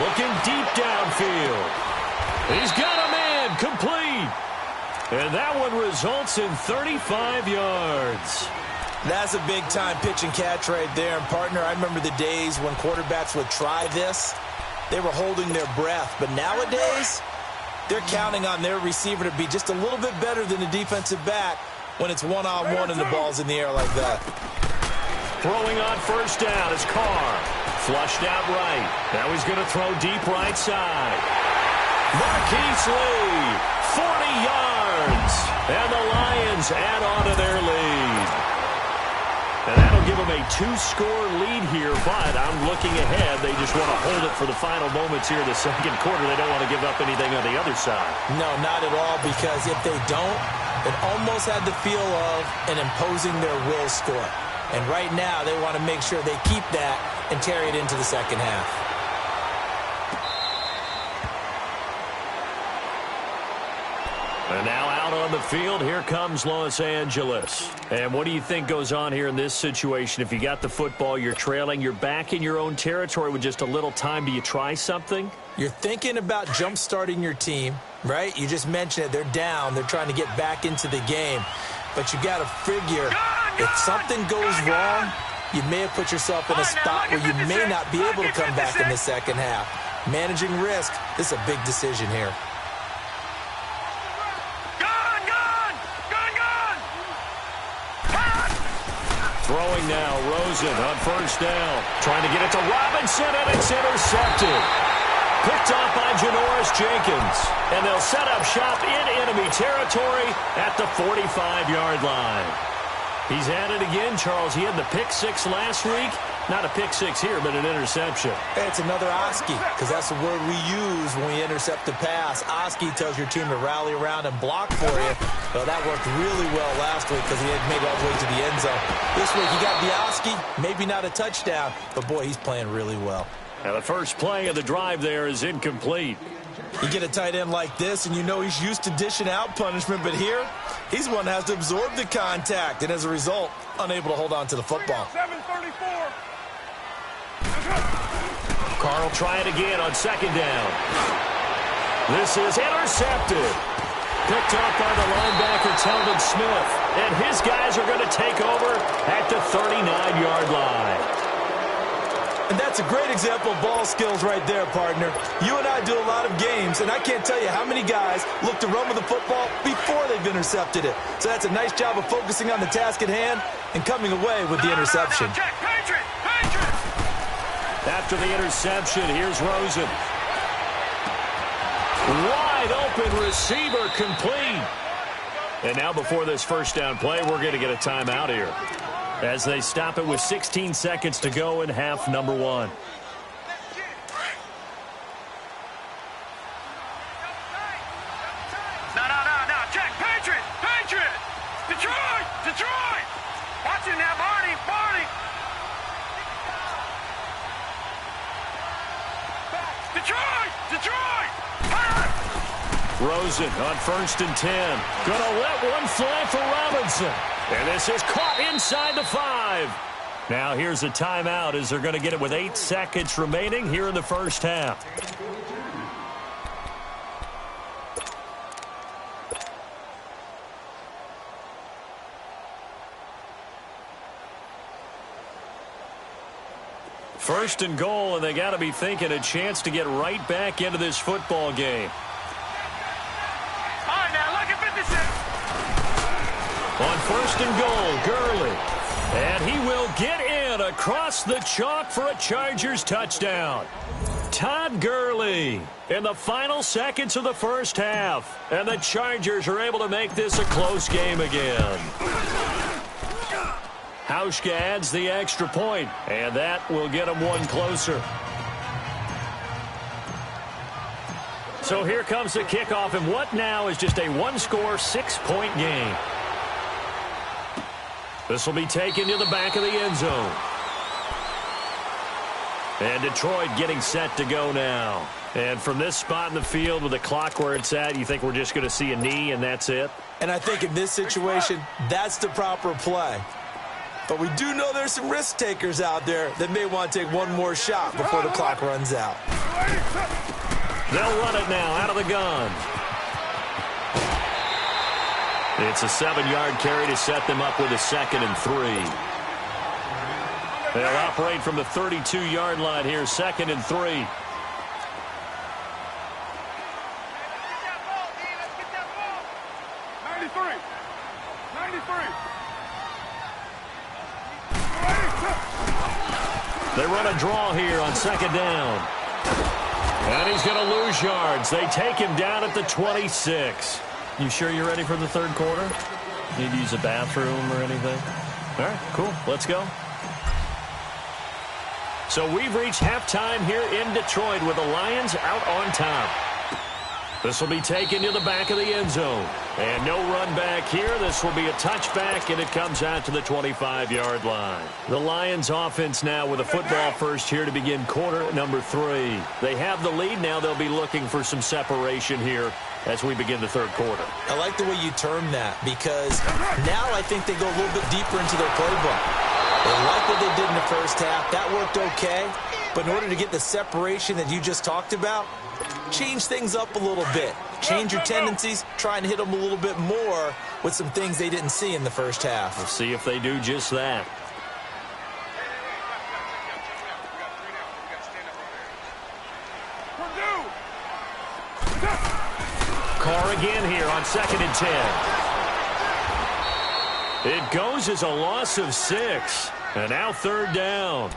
Looking deep downfield. He's got a man complete. And that one results in 35 yards. That's a big-time pitch and catch right there. And, partner, I remember the days when quarterbacks would try this. They were holding their breath. But nowadays, they're counting on their receiver to be just a little bit better than the defensive back when it's one-on-one and the ball's in the air like that. Throwing on 1st down is Carr. Flushed out right. Now he's going to throw deep right side. Marquise Lee, 40 yards. And the Lions add on to their lead. And that'll give them a 2-score lead here, but I'm looking ahead. They just want to hold it for the final moments here in the second quarter. They don't want to give up anything on the other side. No, not at all, because if they don't, it almost had the feel of an imposing their will score. And right now, they want to make sure they keep that and carry it into the second half. And now out on the field, here comes Los Angeles. And what do you think goes on here in this situation? If you got the football, you're trailing, you're back in your own territory with just a little time. Do you try something? You're thinking about jump-starting your team, right? You just mentioned it. They're down. They're trying to get back into the game. But you got to figure, if something goes wrong, you may have put yourself in a spot where you may not be able to come back in the second half. Managing risk, this is a big decision here. Throwing now, Rosen on first down. Trying to get it to Robinson, and it's intercepted. Picked off by Janoris Jenkins. And they'll set up shop in enemy territory at the 45-yard line. He's at it again, Charles. He had the pick six last week. Not a pick six here, but an interception. It's another Oski, because that's the word we use when we intercept the pass. Oski tells your team to rally around and block for you. Well, that worked really well last week because he had made it all the way to the end zone. This week he got the Oski, maybe not a touchdown, but boy, he's playing really well. Now the first play of the drive there is incomplete. You get a tight end like this, and you know he's used to dishing out punishment, but here, he's one that has to absorb the contact, and as a result, unable to hold on to the football. 7:34. Carr will try it again on second down. This is intercepted. Picked off by the linebacker, Telvin Smith. And his guys are going to take over at the 39-yard line. And that's a great example of ball skills right there, partner. You and I do a lot of games, and I can't tell you how many guys look to run with the football before they've intercepted it. So that's a nice job of focusing on the task at hand and coming away with the interception. After the interception, here's Rosen. Wide open receiver complete. And now before this first down play, we're going to get a timeout here as they stop it with 16 seconds to go in half number one. No. Check. Patriot. Detroit. Watch it now, Barney. Detroit. Rosen on first and 10. Gonna let one fly for Robinson. And this is caught inside the 5. Now here's a timeout as they're going to get it with 8 seconds remaining here in the first half. First and goal, and they got to be thinking a chance to get right back into this football game. All right, now look at 56. On first and goal, Gurley. And he will get in across the chalk for a Chargers touchdown. Todd Gurley in the final seconds of the first half. And the Chargers are able to make this a close game again. Hauschka adds the extra point, and that will get him one closer. So here comes the kickoff, and what now is just a one-score, 6-point game. This will be taken to the back of the end zone. And Detroit getting set to go now. And from this spot in the field with the clock where it's at, you think we're just going to see a knee and that's it? And I think in this situation, that's the proper play. But we do know there's some risk takers out there that may want to take one more shot before the clock runs out. They'll run it now out of the gun. It's a 7-yard carry to set them up with a 2nd and 3. They'll operate from the 32-yard line here, 2nd and 3. They run a draw here on 2nd down. And he's going to lose yards. They take him down at the 26. You sure you're ready for the third quarter? Need to use a bathroom or anything? All right, cool. Let's go. So we've reached halftime here in Detroit with the Lions out on top. This will be taken to the back of the end zone. And no run back here. This will be a touchback, and it comes out to the 25-yard line. The Lions offense now with a football first here to begin quarter number 3. They have the lead. Now they'll be looking for some separation here as we begin the third quarter. I like the way you term that, because now I think they go a little bit deeper into their playbook. They like what they did in the first half. That worked okay. But in order to get the separation that you just talked about, change things up a little bit. Change your tendencies. Try and hit them a little bit more with some things they didn't see in the first half. We'll see if they do just that. Carr again here on 2nd and 10. It goes as a loss of 6. And now 3rd down.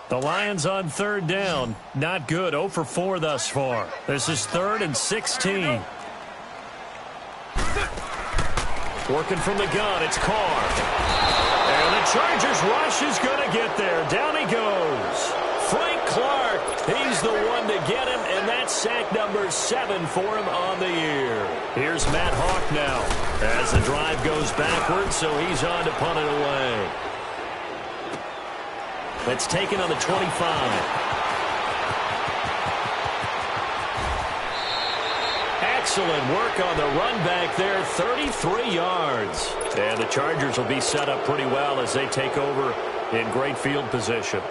The Lions on 3rd down. Not good. 0 for 4 thus far. This is 3rd and 16. Working from the gun. It's Carr. And the Chargers rush is going to get there. Down he goes. Frank Clark. He's the one to get him, and that's sack number 7 for him on the year. Here's Matt Hawk now as the drive goes backwards, so he's on to punt it away. That's taken on the 25. Excellent work on the run back there, 33 yards. And the Chargers will be set up pretty well as they take over in great field position.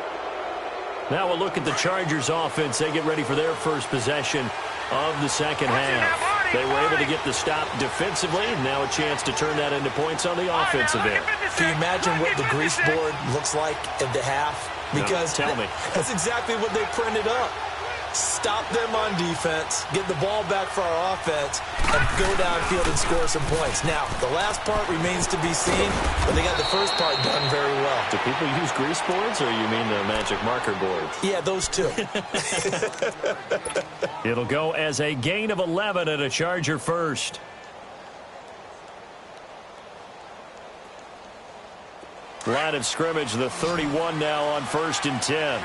Now we'll look at the Chargers offense. They get ready for their first possession of the second half. They were able to get the stop defensively. Now a chance to turn that into points on the offensive end. Can you imagine what the grease board looks like at the half? Because no, tell me. That's exactly what they printed up. Stop them on defense, get the ball back for our offense, and go downfield and score some points. Now, the last part remains to be seen, but they got the first part done very well. Do people use grease boards, or you mean the magic marker boards? Yeah, those two. It'll go as a gain of 11 and a Charger first. Line of scrimmage, the 31 now on 1st and 10.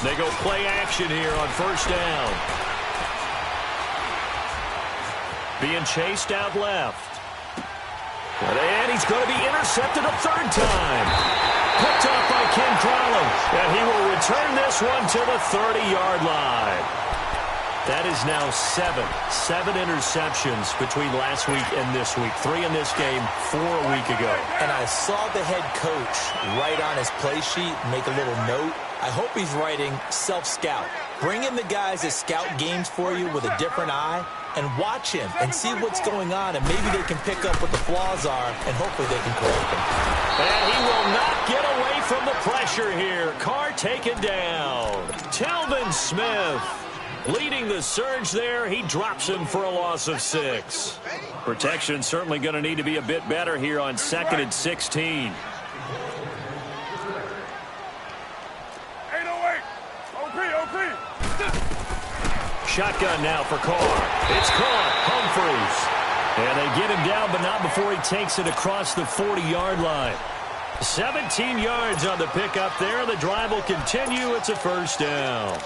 They go play action here on 1st down. Being chased out left. And he's going to be intercepted a 3rd time. Picked off by Ken Crowley. And he will return this one to the 30-yard line. That is now 7 interceptions between last week and this week. 3 in this game, 4 a week ago. And I saw the head coach write on his play sheet, make a little note. I hope he's writing self-scout. Bring in the guys that scout games for you with a different eye and watch him and see what's going on, and maybe they can pick up what the flaws are, and hopefully they can correct them. And he will not get away from the pressure here. Carr taken down. Telvin Smith leading the surge there. He drops him for a loss of 6. Protection certainly going to need to be a bit better here on 2nd and 16. Shotgun now for Carr. It's caught. Humphreys. And they get him down, but not before he takes it across the 40-yard line. 17 yards on the pickup there. The drive will continue. It's a 1st down.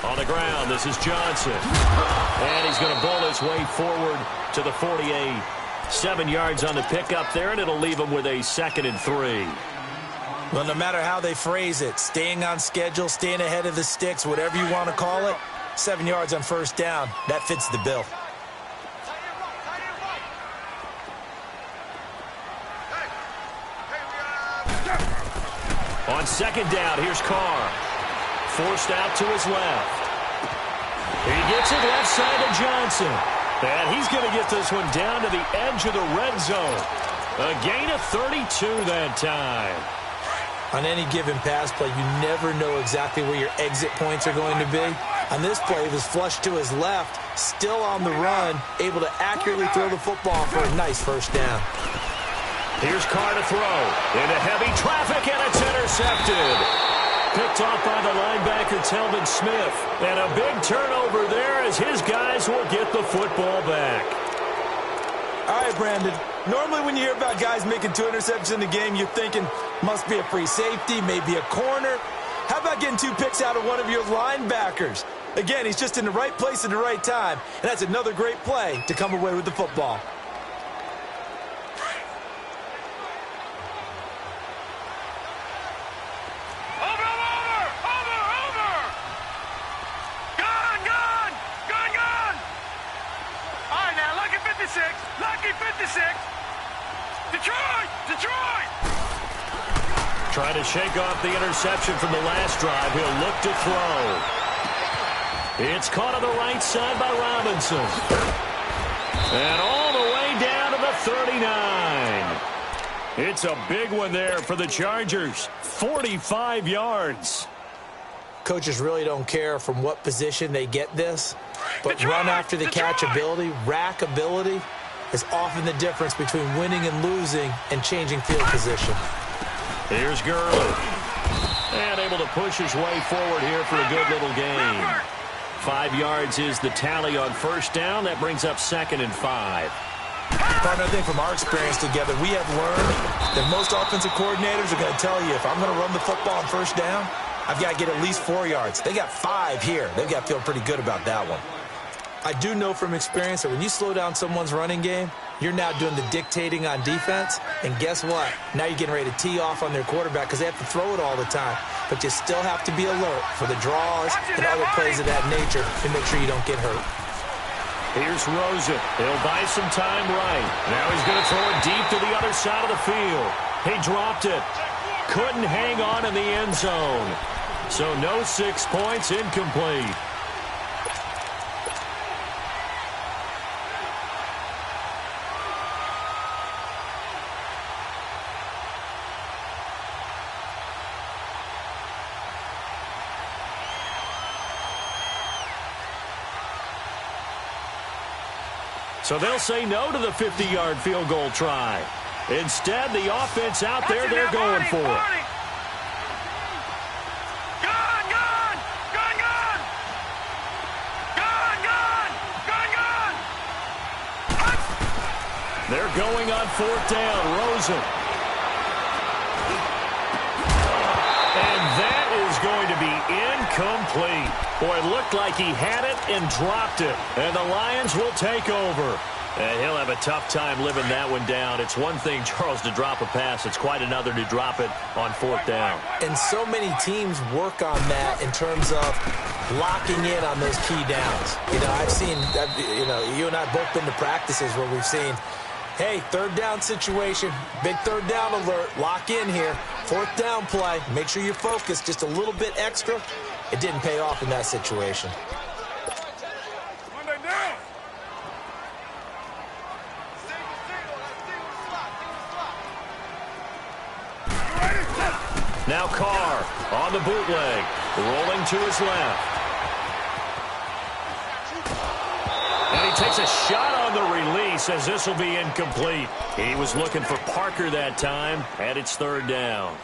On the ground, this is Johnson. And he's going to bowl his way forward to the 48. 7 yards on the pickup there, and it'll leave him with a 2nd and 3. Well, no matter how they phrase it, staying on schedule, staying ahead of the sticks, whatever you want to call it, 7 yards on 1st down, that fits the bill. On 2nd down, here's Carr. Forced out to his left. He gets it left side to Johnson. And he's going to get this one down to the edge of the red zone. A gain of 32 that time. On any given pass play, you never know exactly where your exit points are going to be. On this play, he was flushed to his left, still on the run, able to accurately throw the football for a nice first down. Here's Carr to throw. Into heavy traffic, and it's intercepted. Picked off by the linebacker, Telvin Smith. And a big turnover there as his guys will get the football back. All right, Brandon. Normally when you hear about guys making 2 interceptions in the game, you're thinking must be a free safety, maybe a corner. How about getting 2 picks out of one of your linebackers? Again, he's just in the right place at the right time, and that's another great play to come away with the football. Lucky 56. Detroit! Trying to shake off the interception from the last drive. He'll look to throw. It's caught on the right side by Robinson. And all the way down to the 39. It's a big one there for the Chargers. 45 yards. Coaches really don't care from what position they get this, but run after the catch ability, rack ability, is often the difference between winning and losing and changing field position. Here's Gurley. And able to push his way forward here for a good little gain. 5 yards is the tally on first down. That brings up 2nd and 5. Partner, I think from our experience together, we have learned that most offensive coordinators are going to tell you, if I'm going to run the football on first down, I've got to get at least 4 yards. They got 5 here. They've got to feel pretty good about that one. I do know from experience that when you slow down someone's running game, you're now doing the dictating on defense. And guess what? Now you're getting ready to tee off on their quarterback because they have to throw it all the time. But you still have to be alert for the draws and other plays of that nature to make sure you don't get hurt. Here's Rosen. He'll buy some time right. Now he's going to throw it deep to the other side of the field. He dropped it. Couldn't hang on in the end zone. So no 6 points, incomplete. So they'll say no to the 50-yard field goal try. Instead, the offense out there, they're going for it. They're going on 4th down. Rosen. And that is going to be incomplete. Boy, it looked like he had it and dropped it. And the Lions will take over. And he'll have a tough time living that one down. It's one thing, Charles, to drop a pass. It's quite another to drop it on 4th down. And so many teams work on that in terms of locking in on those key downs. You know, I've seen, you and I have both been to practices where we've seen, hey, 3rd down situation, big 3rd down alert, lock in here, 4th down play, make sure you're focused just a little bit extra. It didn't pay off in that situation. Now Carr on the bootleg, rolling to his left. And he takes a shot on the release as this will be incomplete. He was looking for Parker that time, and it's 3rd down.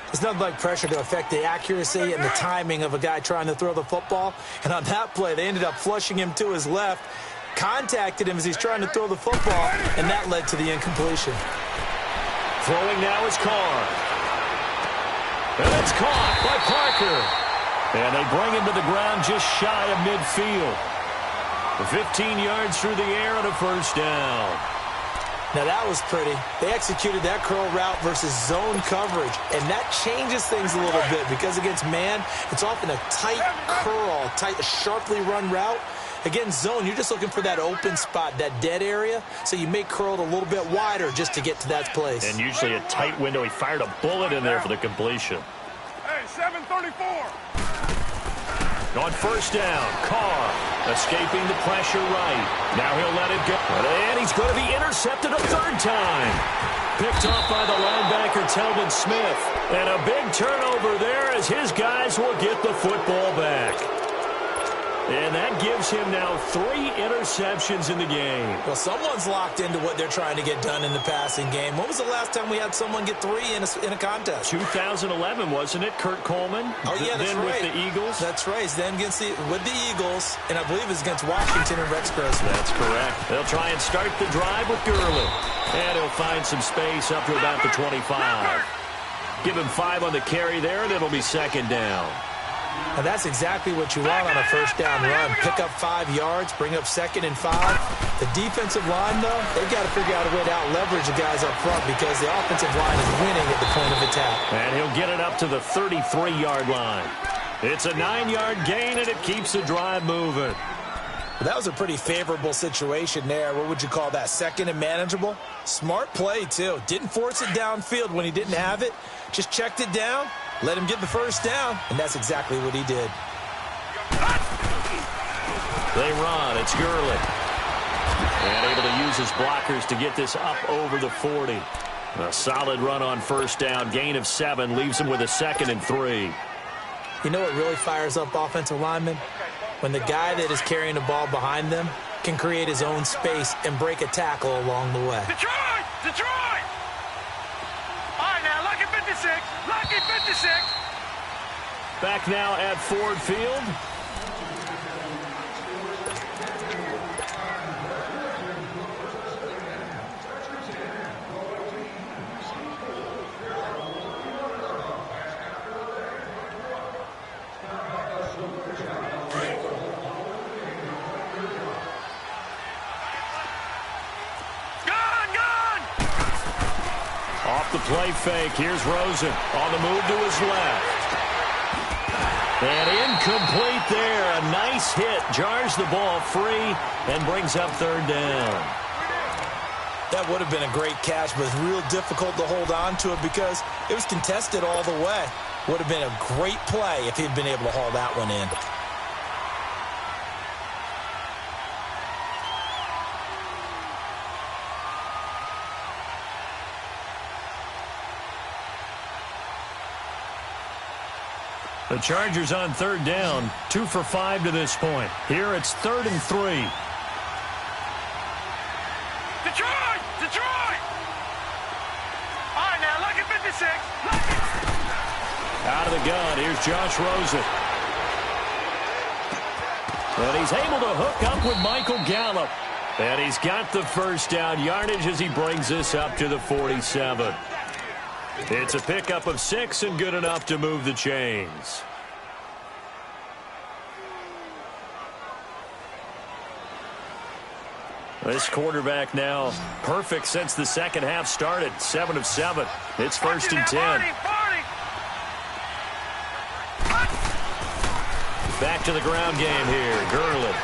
It's nothing like pressure to affect the accuracy and the timing of a guy trying to throw the football. And on that play, they ended up flushing him to his left, contacted him as he's trying to throw the football, and that led to the incompletion. Throwing now is Carr. And it's caught by Parker. And they bring him to the ground just shy of midfield. 15 yards through the air and a 1st down. Now that was pretty. They executed that curl route versus zone coverage, and that changes things a little bit because against man, it's often a tight curl, a sharply run route. Against zone, you're just looking for that open spot, that dead area, so you may curl it a little bit wider just to get to that place. And usually a tight window. He fired a bullet in there for the completion. Hey, 7:34. On 1st down, Carr. Escaping the pressure right. Now he'll let it go. And he's going to be intercepted a third time. Picked off by the linebacker, Telvin Smith. And a big turnover there as his guys will get the football back. And that gives him now 3 interceptions in the game. Well, someone's locked into what they're trying to get done in the passing game. When was the last time we had someone get 3 in a contest? 2011, wasn't it? Kurt Coleman. Oh, yeah, that's then right. With the Eagles. That's right. Then with the Eagles, and I believe it's against Washington and Rex Grossman. That's correct. They'll try and start the drive with Gurley. And he'll find some space up to about the 25. Give him 5 on the carry there, and it'll be second down. And that's exactly what you want on a first down run. Pick up 5 yards, bring up 2nd and 5. The defensive line, though, they've got to figure out a way to out-leverage the guys up front because the offensive line is winning at the point of attack. And he'll get it up to the 33-yard line. It's a 9-yard gain, and it keeps the drive moving. Well, that was a pretty favorable situation there. What would you call that? 2nd and manageable? Smart play, too. Didn't force it downfield when he didn't have it. Just checked it down. Let him get the first down, and that's exactly what he did. They run. It's Gurley. And able to use his blockers to get this up over the 40. A solid run on first down. Gain of 7 leaves him with a 2nd and 3. You know what really fires up offensive linemen? When the guy that is carrying the ball behind them can create his own space and break a tackle along the way. Detroit! Detroit! All right, now, lucky 56. Lucky 56. Back now at Ford Field. The play fake. Here's Rosen on the move to his left. And incomplete there. A nice hit. Jars the ball free and brings up 3rd down. That would have been a great catch, but it's real difficult to hold on to it because it was contested all the way. Would have been a great play if he'd been able to haul that one in. The Chargers on 3rd down, 2 for 5 to this point. Here it's 3rd and 3. Detroit! Detroit! All right, now, lucky 56. Lucky. Out of the gun, here's Josh Rosen. And he's able to hook up with Michael Gallup. And he's got the first down yardage as he brings this up to the 47. It's a pickup of 6 and good enough to move the chains. This quarterback now perfect since the second half started. 7 of 7. It's 1st and 10. Back to the ground game here. Gurley.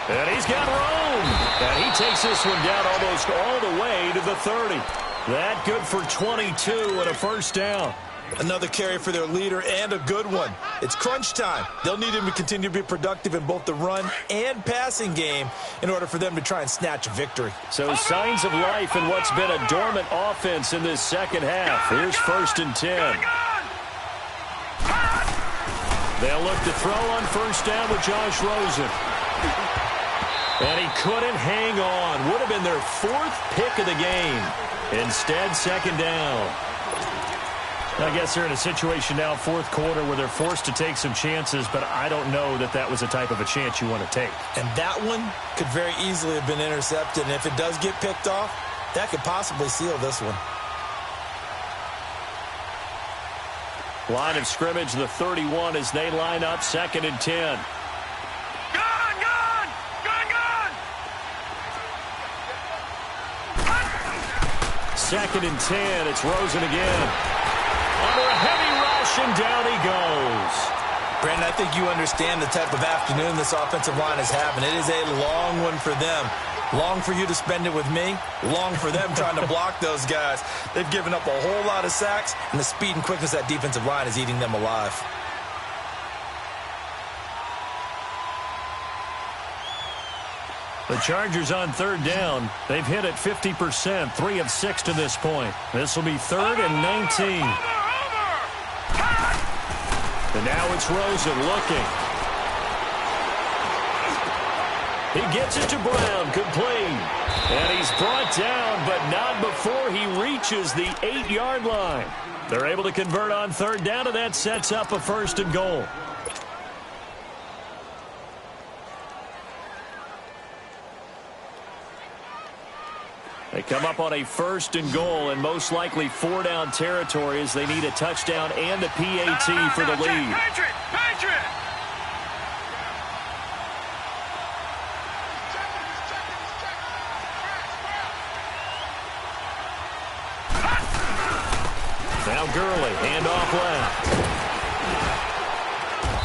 And he's got room. And he takes this one down almost all the way to the 30. That good for 22 and a first down. Another carry for their leader and a good one. It's crunch time. They'll need him to continue to be productive in both the run and passing game in order for them to try and snatch a victory. So signs of life in what's been a dormant offense in this second half. Here's 1st and 10. They'll look to throw on first down with Josh Rosen. And he couldn't hang on. Would have been their 4th pick of the game. Instead, 2nd down. I guess they're in a situation now, 4th quarter, where they're forced to take some chances, but I don't know that that was the type of a chance you want to take. And that one could very easily have been intercepted, and if it does get picked off, that could possibly seal this one. Line of scrimmage, the 31, as they line up, 2nd and 10. Second and 10. It's Rosen again. Under a heavy rush, and down he goes. Brandon, I think you understand the type of afternoon this offensive line is having. It is a long one for them. Long for you to spend it with me. Long for them trying to block those guys. They've given up a whole lot of sacks, and the speed and quickness of that defensive line is eating them alive. The Chargers on third down. They've hit it 50%, 3 of 6 to this point. This will be 3rd and 19. And now it's Rosen looking. He gets it to Brown, complete. And he's brought down, but not before he reaches the 8-yard line. They're able to convert on third down, and that sets up a 1st and goal. They come up on a 1st and goal, and most likely 4-down territory as they need a touchdown and a PAT for the lead. Patriot! Now Gurley, handoff left.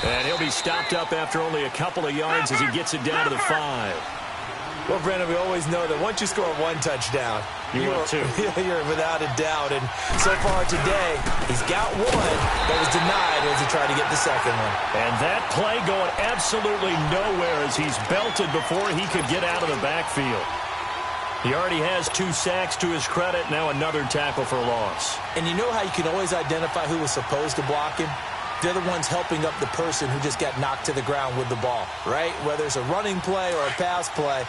And he'll be stopped up after only a couple of yards as he gets it down to the 5. Well, Brandon, we always know that once you score 1 touchdown, you're without a doubt. And so far today, he's got 1 that was denied as he tried to get the second one. And that play going absolutely nowhere as he's belted before he could get out of the backfield. He already has 2 sacks to his credit, now another tackle for loss. And you know how you can always identify who was supposed to block him? They're the ones helping up the person who just got knocked to the ground with the ball, right? Whether it's a running play or a pass play,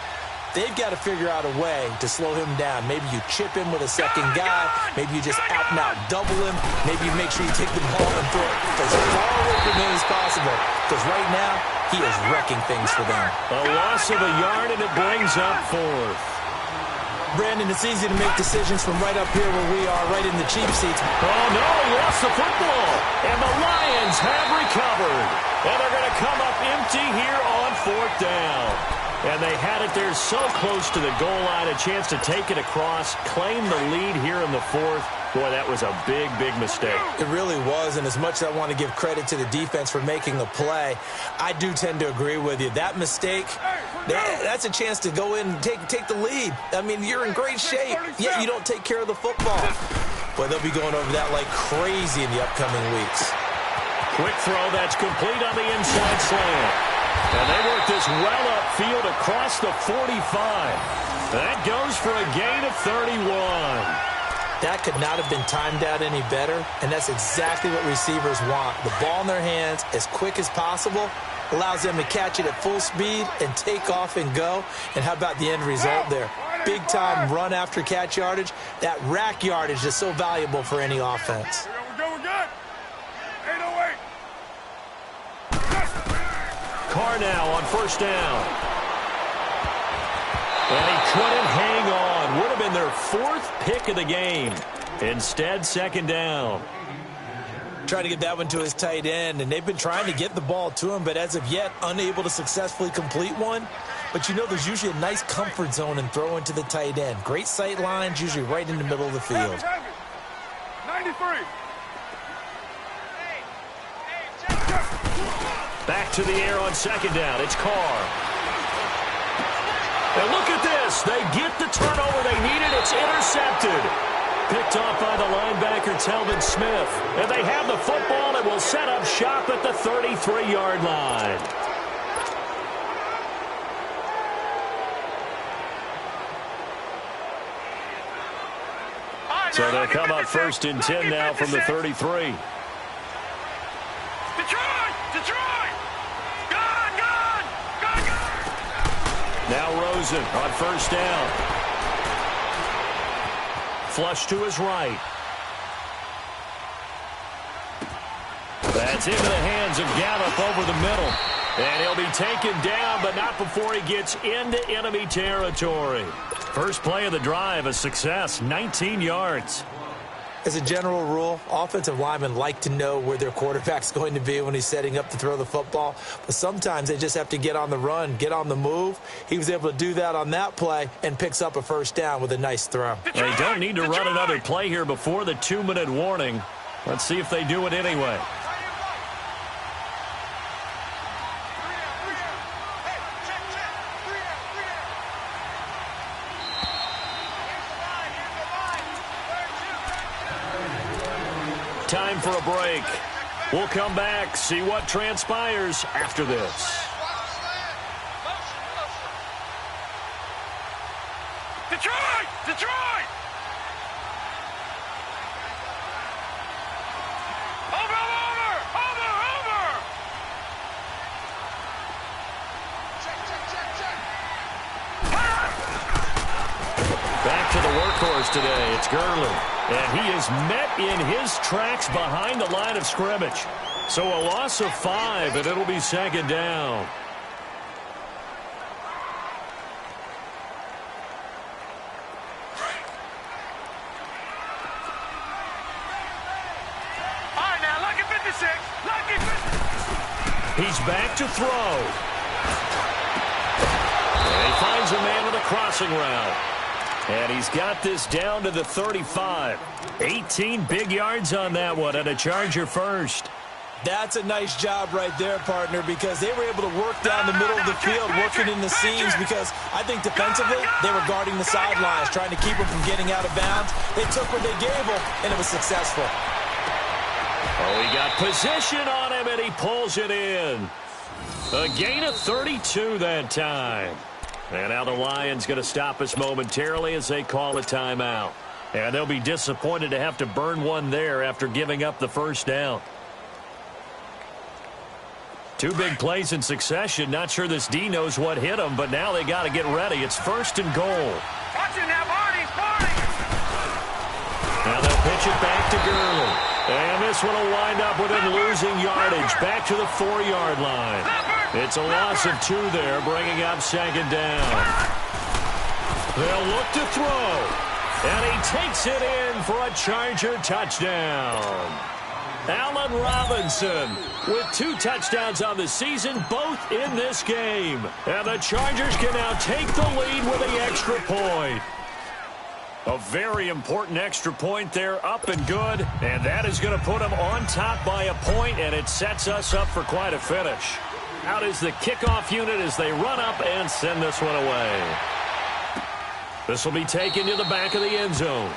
they've got to figure out a way to slow him down. Maybe you chip him with a second guy. Maybe you just out and out double him. Maybe you make sure you take the ball and throw it as far away from him as possible. Because right now, he is wrecking things for them. A loss of a yard, and it brings up 4th. Brandon, it's easy to make decisions from right up here where we are, right in the cheap seats. Oh, no, he lost the football. And the Lions have recovered. And they're going to come up empty here on 4th down. And they had it there so close to the goal line, a chance to take it across, claim the lead here in the 4th. Boy, that was a big, big mistake. It really was, and as much as I want to give credit to the defense for making a play, I do tend to agree with you. That mistake, that's a chance to go in and take the lead. I mean, you're in great shape, yet you don't take care of the football. Boy, they'll be going over that like crazy in the upcoming weeks. Quick throw, that's complete on the inside slant. And they work this well upfield across the 45. That goes for a gain of 31. That could not have been timed out any better, and that's exactly what receivers want. The ball in their hands as quick as possible allows them to catch it at full speed and take off and go. And how about the end result there? Big-time run after catch yardage. That rack yardage is so valuable for any offense. We're good. 808. Carr now on 1st down. And he couldn't hang on. Would have been their 4th pick of the game. Instead, 2nd down. Trying to get that one to his tight end, and they've been trying to get the ball to him, but as of yet, unable to successfully complete one. But you know, there's usually a nice comfort zone in throwing to the tight end. Great sight lines, usually right in the middle of the field. 93. Back to the air on 2nd down. It's Carr. And look at this. They get the turnover they needed. It's intercepted. Picked off by the linebacker, Telvin Smith. And they have the football and will set up shop at the 33-yard line. So they'll come up 1st and 10 now from the 33. Detroit! Gone! Now Rosen on 1st down. Flush to his right. That's into the hands of Gallup over the middle. And he'll be taken down, but not before he gets into enemy territory. First play of the drive, a success, 19 yards. As a general rule, offensive linemen like to know where their quarterback's going to be when he's setting up to throw the football. But sometimes they just have to get on the run, get on the move. He was able to do that on that play and picks up a 1st down with a nice throw. They don't need to run another play here before the 2-minute warning. Let's see if they do it anyway. Time for a break. We'll come back, see what transpires after this. Detroit! Detroit! Over! Back to the workhorse today. It's Gurley. And he is met in his tracks behind the line of scrimmage. So a loss of 5, and it'll be second down. All right, now, lucky 56. Lucky 56. He's back to throw. And he finds a man with a crossing route. And he's got this down to the 35. 18 big yards on that one, and a Charger first. That's a nice job right there, partner, because they were able to work down the middle of the field, working in the seams, because I think defensively they were guarding the sidelines, trying to keep them from getting out of bounds. They took what they gave them, and it was successful. Oh, he got position on him, and he pulls it in. A gain of 32 that time. And now the Lions going to stop us momentarily as they call a timeout. And they'll be disappointed to have to burn one there after giving up the first down. 2 big plays in succession. Not sure this D knows what hit him, but now they got to get ready. It's first and goal. Watch it now, Barney! Now they'll pitch it back to Gurley. And this one will wind up with him losing yardage back to the 4-yard line. It's a loss of 2 there, bringing up second down. They'll look to throw. And he takes it in for a Charger touchdown. Allen Robinson with 2 touchdowns on the season, both in this game. And the Chargers can now take the lead with the extra point. A very important extra point there, up and good. And that is going to put them on top by a point, and it sets us up for quite a finish. Out is the kickoff unit as they run up and send this one away. This will be taken to the back of the end zone.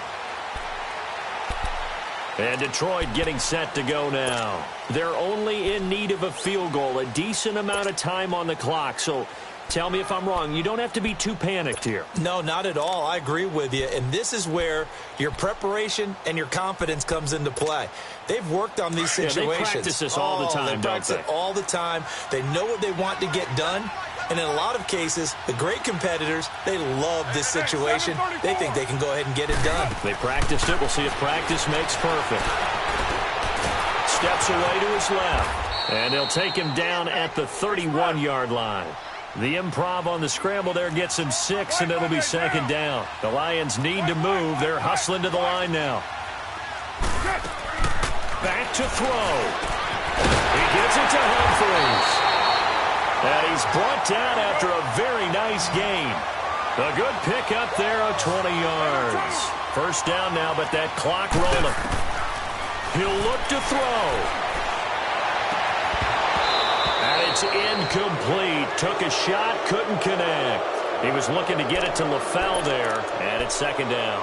And Detroit getting set to go now. They're only in need of a field goal, a decent amount of time on the clock. So tell me if I'm wrong. You don't have to be too panicked here. No, not at all. I agree with you. And this is where your preparation and your confidence comes into play. They've worked on these situations. Yeah, they practice this all the time, they practice it all the time. They know what they want to get done. And in a lot of cases, the great competitors, they love this situation. They think they can go ahead and get it done. They practiced it. We'll see if practice makes perfect. Steps away to his left. And they'll take him down at the 31-yard line. The improv on the scramble there gets him 6, and it'll be second down. The Lions need to move. They're hustling to the line now. Back to throw. He gives it to Humphries. And he's brought down after a very nice gain. A good pickup there of 20 yards. First down now, but that clock rolling. He'll look to throw. And it's incomplete. Took a shot, couldn't connect. He was looking to get it to LaFell there, and it's second down.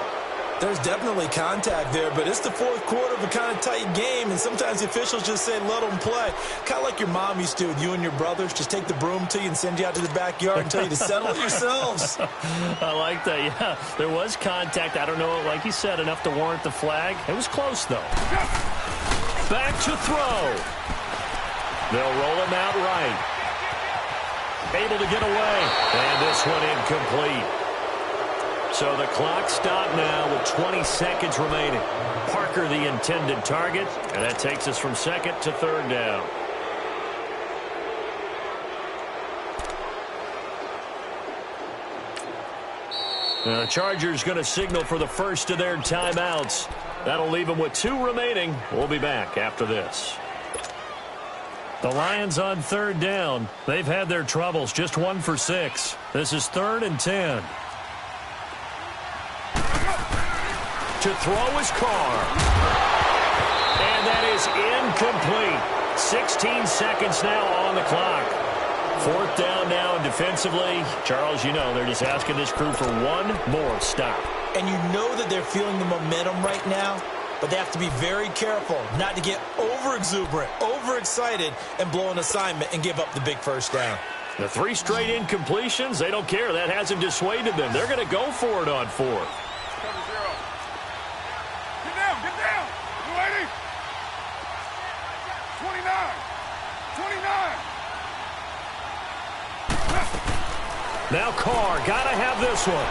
There's definitely contact there, but it's the 4th quarter of a kind of tight game, and sometimes the officials just say, let them play. Kind of like your mom used to with you and your brothers. Just take the broom to you and send you out to the backyard and tell you to settle it yourselves. I like that, yeah. There was contact. I don't know, like you said, enough to warrant the flag. It was close, though. Back to throw. They'll roll him out right. Able to get away. And this one incomplete. So the clock stopped now with 20 seconds remaining. Parker the intended target, and that takes us from second to third down. Now the Chargers going to signal for the first of their timeouts. That'll leave them with 2 remaining. We'll be back after this. The Lions on third down. They've had their troubles, just 1 for 6. This is 3rd and 10. To throw his Carr. And that is incomplete. 16 seconds now on the clock. 4th down now, and defensively, Charles, you know, they're just asking this crew for one more stop. And you know that they're feeling the momentum right now, but they have to be very careful not to get over-exuberant, overexcited, and blow an assignment and give up the big first down. The 3 straight incompletions, they don't care. That hasn't dissuaded them. They're going to go for it on 4th. Cover 0. Get down, get down. You ready? 29. 29. Now Carr, got to have this one.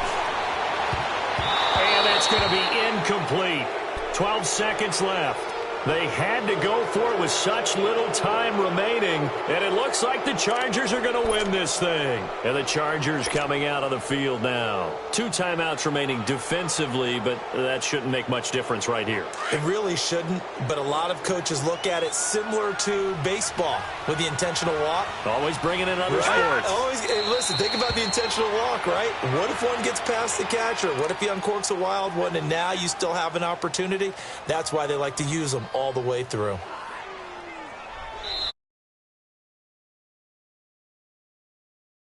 And that's going to be incomplete. 12 seconds left. They had to go for it with such little time remaining, and it looks like the Chargers are going to win this thing. And the Chargers coming out of the field now. 2 timeouts remaining defensively, but that shouldn't make much difference right here. It really shouldn't, but a lot of coaches look at it similar to baseball with the intentional walk. Always bringing in other sports. Always, hey, listen, think about the intentional walk, right? What if one gets past the catcher? What if he uncorks a wild one, and now you still have an opportunity? That's why they like to use them all the way through.